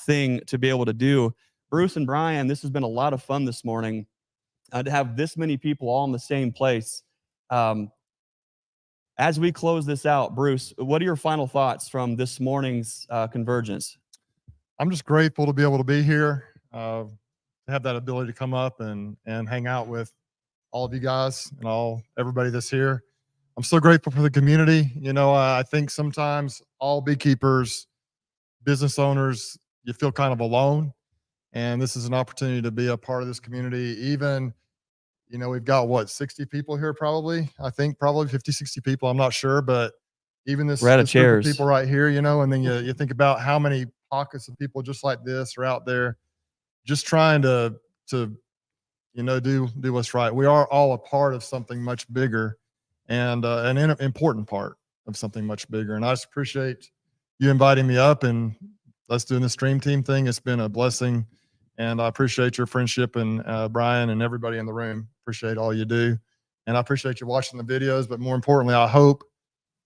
thing to be able to do. Bruce and Brian, this has been a lot of fun this morning to have this many people all in the same place. As we close this out, Bruce, what are your final thoughts from this morning's Convergence? I'm just grateful to be able to be here, to have that ability to come up and hang out with all of you guys and everybody that's here. I'm so grateful for the community. You know, I think sometimes all beekeepers, business owners, you feel kind of alone. And this is an opportunity to be a part of this community. Even, you know, we've got what, 60 people here probably? I think probably 50, 60 people. I'm not sure, but even this, We're out of this group chairs. of people right here, you know, and then you think about how many pockets of people just like this are out there just trying to you know, do what's right. We are all a part of something much bigger and an important part of something much bigger. And I just appreciate you inviting me up and us doing the stream team thing. It's been a blessing. And I appreciate your friendship and Brian and everybody in the room. Appreciate all you do. And I appreciate you watching the videos. But more importantly, I hope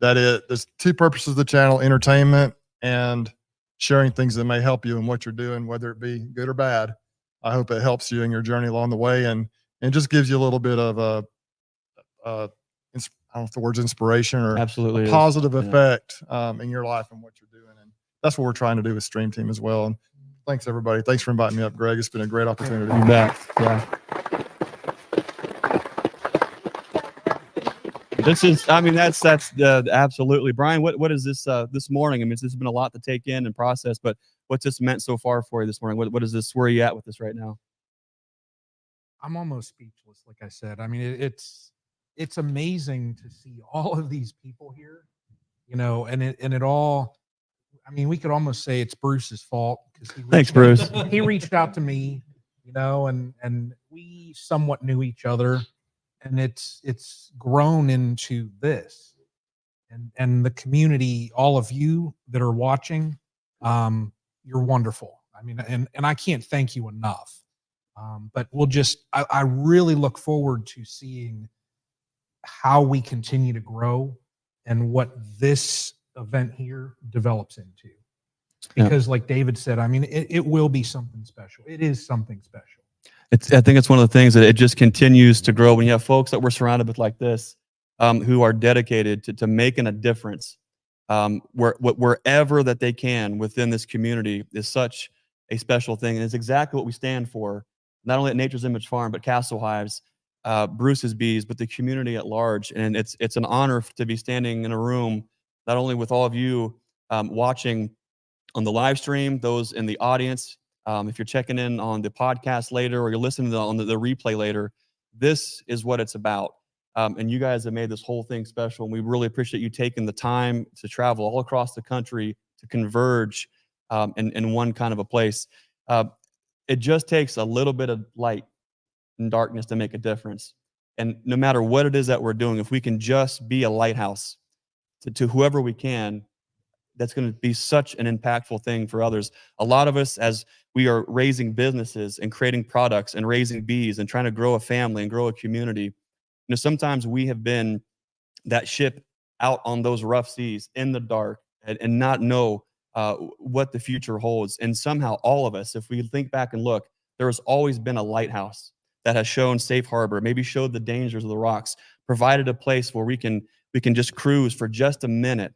that there's two purposes of the channel: entertainment and sharing things that may help you in what you're doing, whether it be good or bad. I hope it helps you in your journey along the way and just gives you a little bit of I don't know if the word's inspiration or Absolutely a positive effect in your life and what you're doing. And that's what we're trying to do with Stream Team as well. And thanks everybody. Thanks for inviting me up, Greg. It's been a great opportunity. You bet. Yeah. This is, I mean, that's absolutely. Brian, what is this this morning? I mean, this has been a lot to take in and process, but what's this meant so far for you this morning? What is this? Where are you at with this right now? I'm almost speechless. Like I said, I mean, it's amazing to see all of these people here, you know, and it all, I mean, we could almost say it's Bruce's fault. Thanks, Bruce. He reached out to me, you know, and we somewhat knew each other, and it's grown into this, and the community, all of you that are watching, you're wonderful. I mean, and I can't thank you enough. But I really look forward to seeing how we continue to grow and what this event here develops into. Because like David said, I mean, it will be something special. It is something special. I think it's one of the things that it just continues to grow when you have folks that we're surrounded with like this, who are dedicated to making a difference, wherever that they can within this community is such a special thing. And it's exactly what we stand for, not only at Nature's Image Farm, but Castle Hives, Bruce's Bees, but the community at large. And it's an honor to be standing in a room, not only with all of you watching on the live stream, those in the audience, if you're checking in on the podcast later or you're listening on the replay later, this is what it's about. And you guys have made this whole thing special. And we really appreciate you taking the time to travel all across the country to converge in one kind of a place. It just takes a little bit of light and darkness to make a difference. And no matter what it is that we're doing, if we can just be a lighthouse to whoever we can, that's going to be such an impactful thing for others. A lot of us, as we are raising businesses and creating products and raising bees and trying to grow a family and grow a community, you know, sometimes we have been that ship out on those rough seas in the dark and not know what the future holds. And somehow all of us, if we think back and look, there has always been a lighthouse that has shown safe harbor, maybe showed the dangers of the rocks, provided a place where we can just cruise for just a minute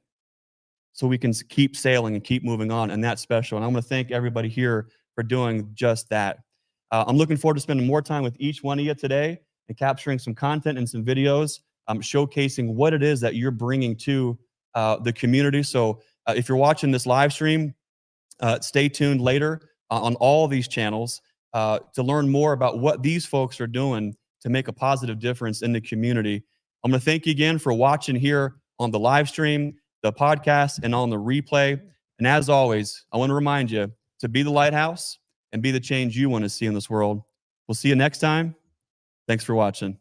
so we can keep sailing and keep moving on. And that's special. And I'm going to thank everybody here for doing just that. I'm looking forward to spending more time with each one of you today and capturing some content and some videos, showcasing what it is that you're bringing to the community. So if you're watching this live stream, stay tuned later on all of these channels to learn more about what these folks are doing to make a positive difference in the community. I'm going to thank you again for watching here on the live stream, the podcast, and on the replay. And as always, I want to remind you to be the lighthouse and be the change you want to see in this world. We'll see you next time. Thanks for watching.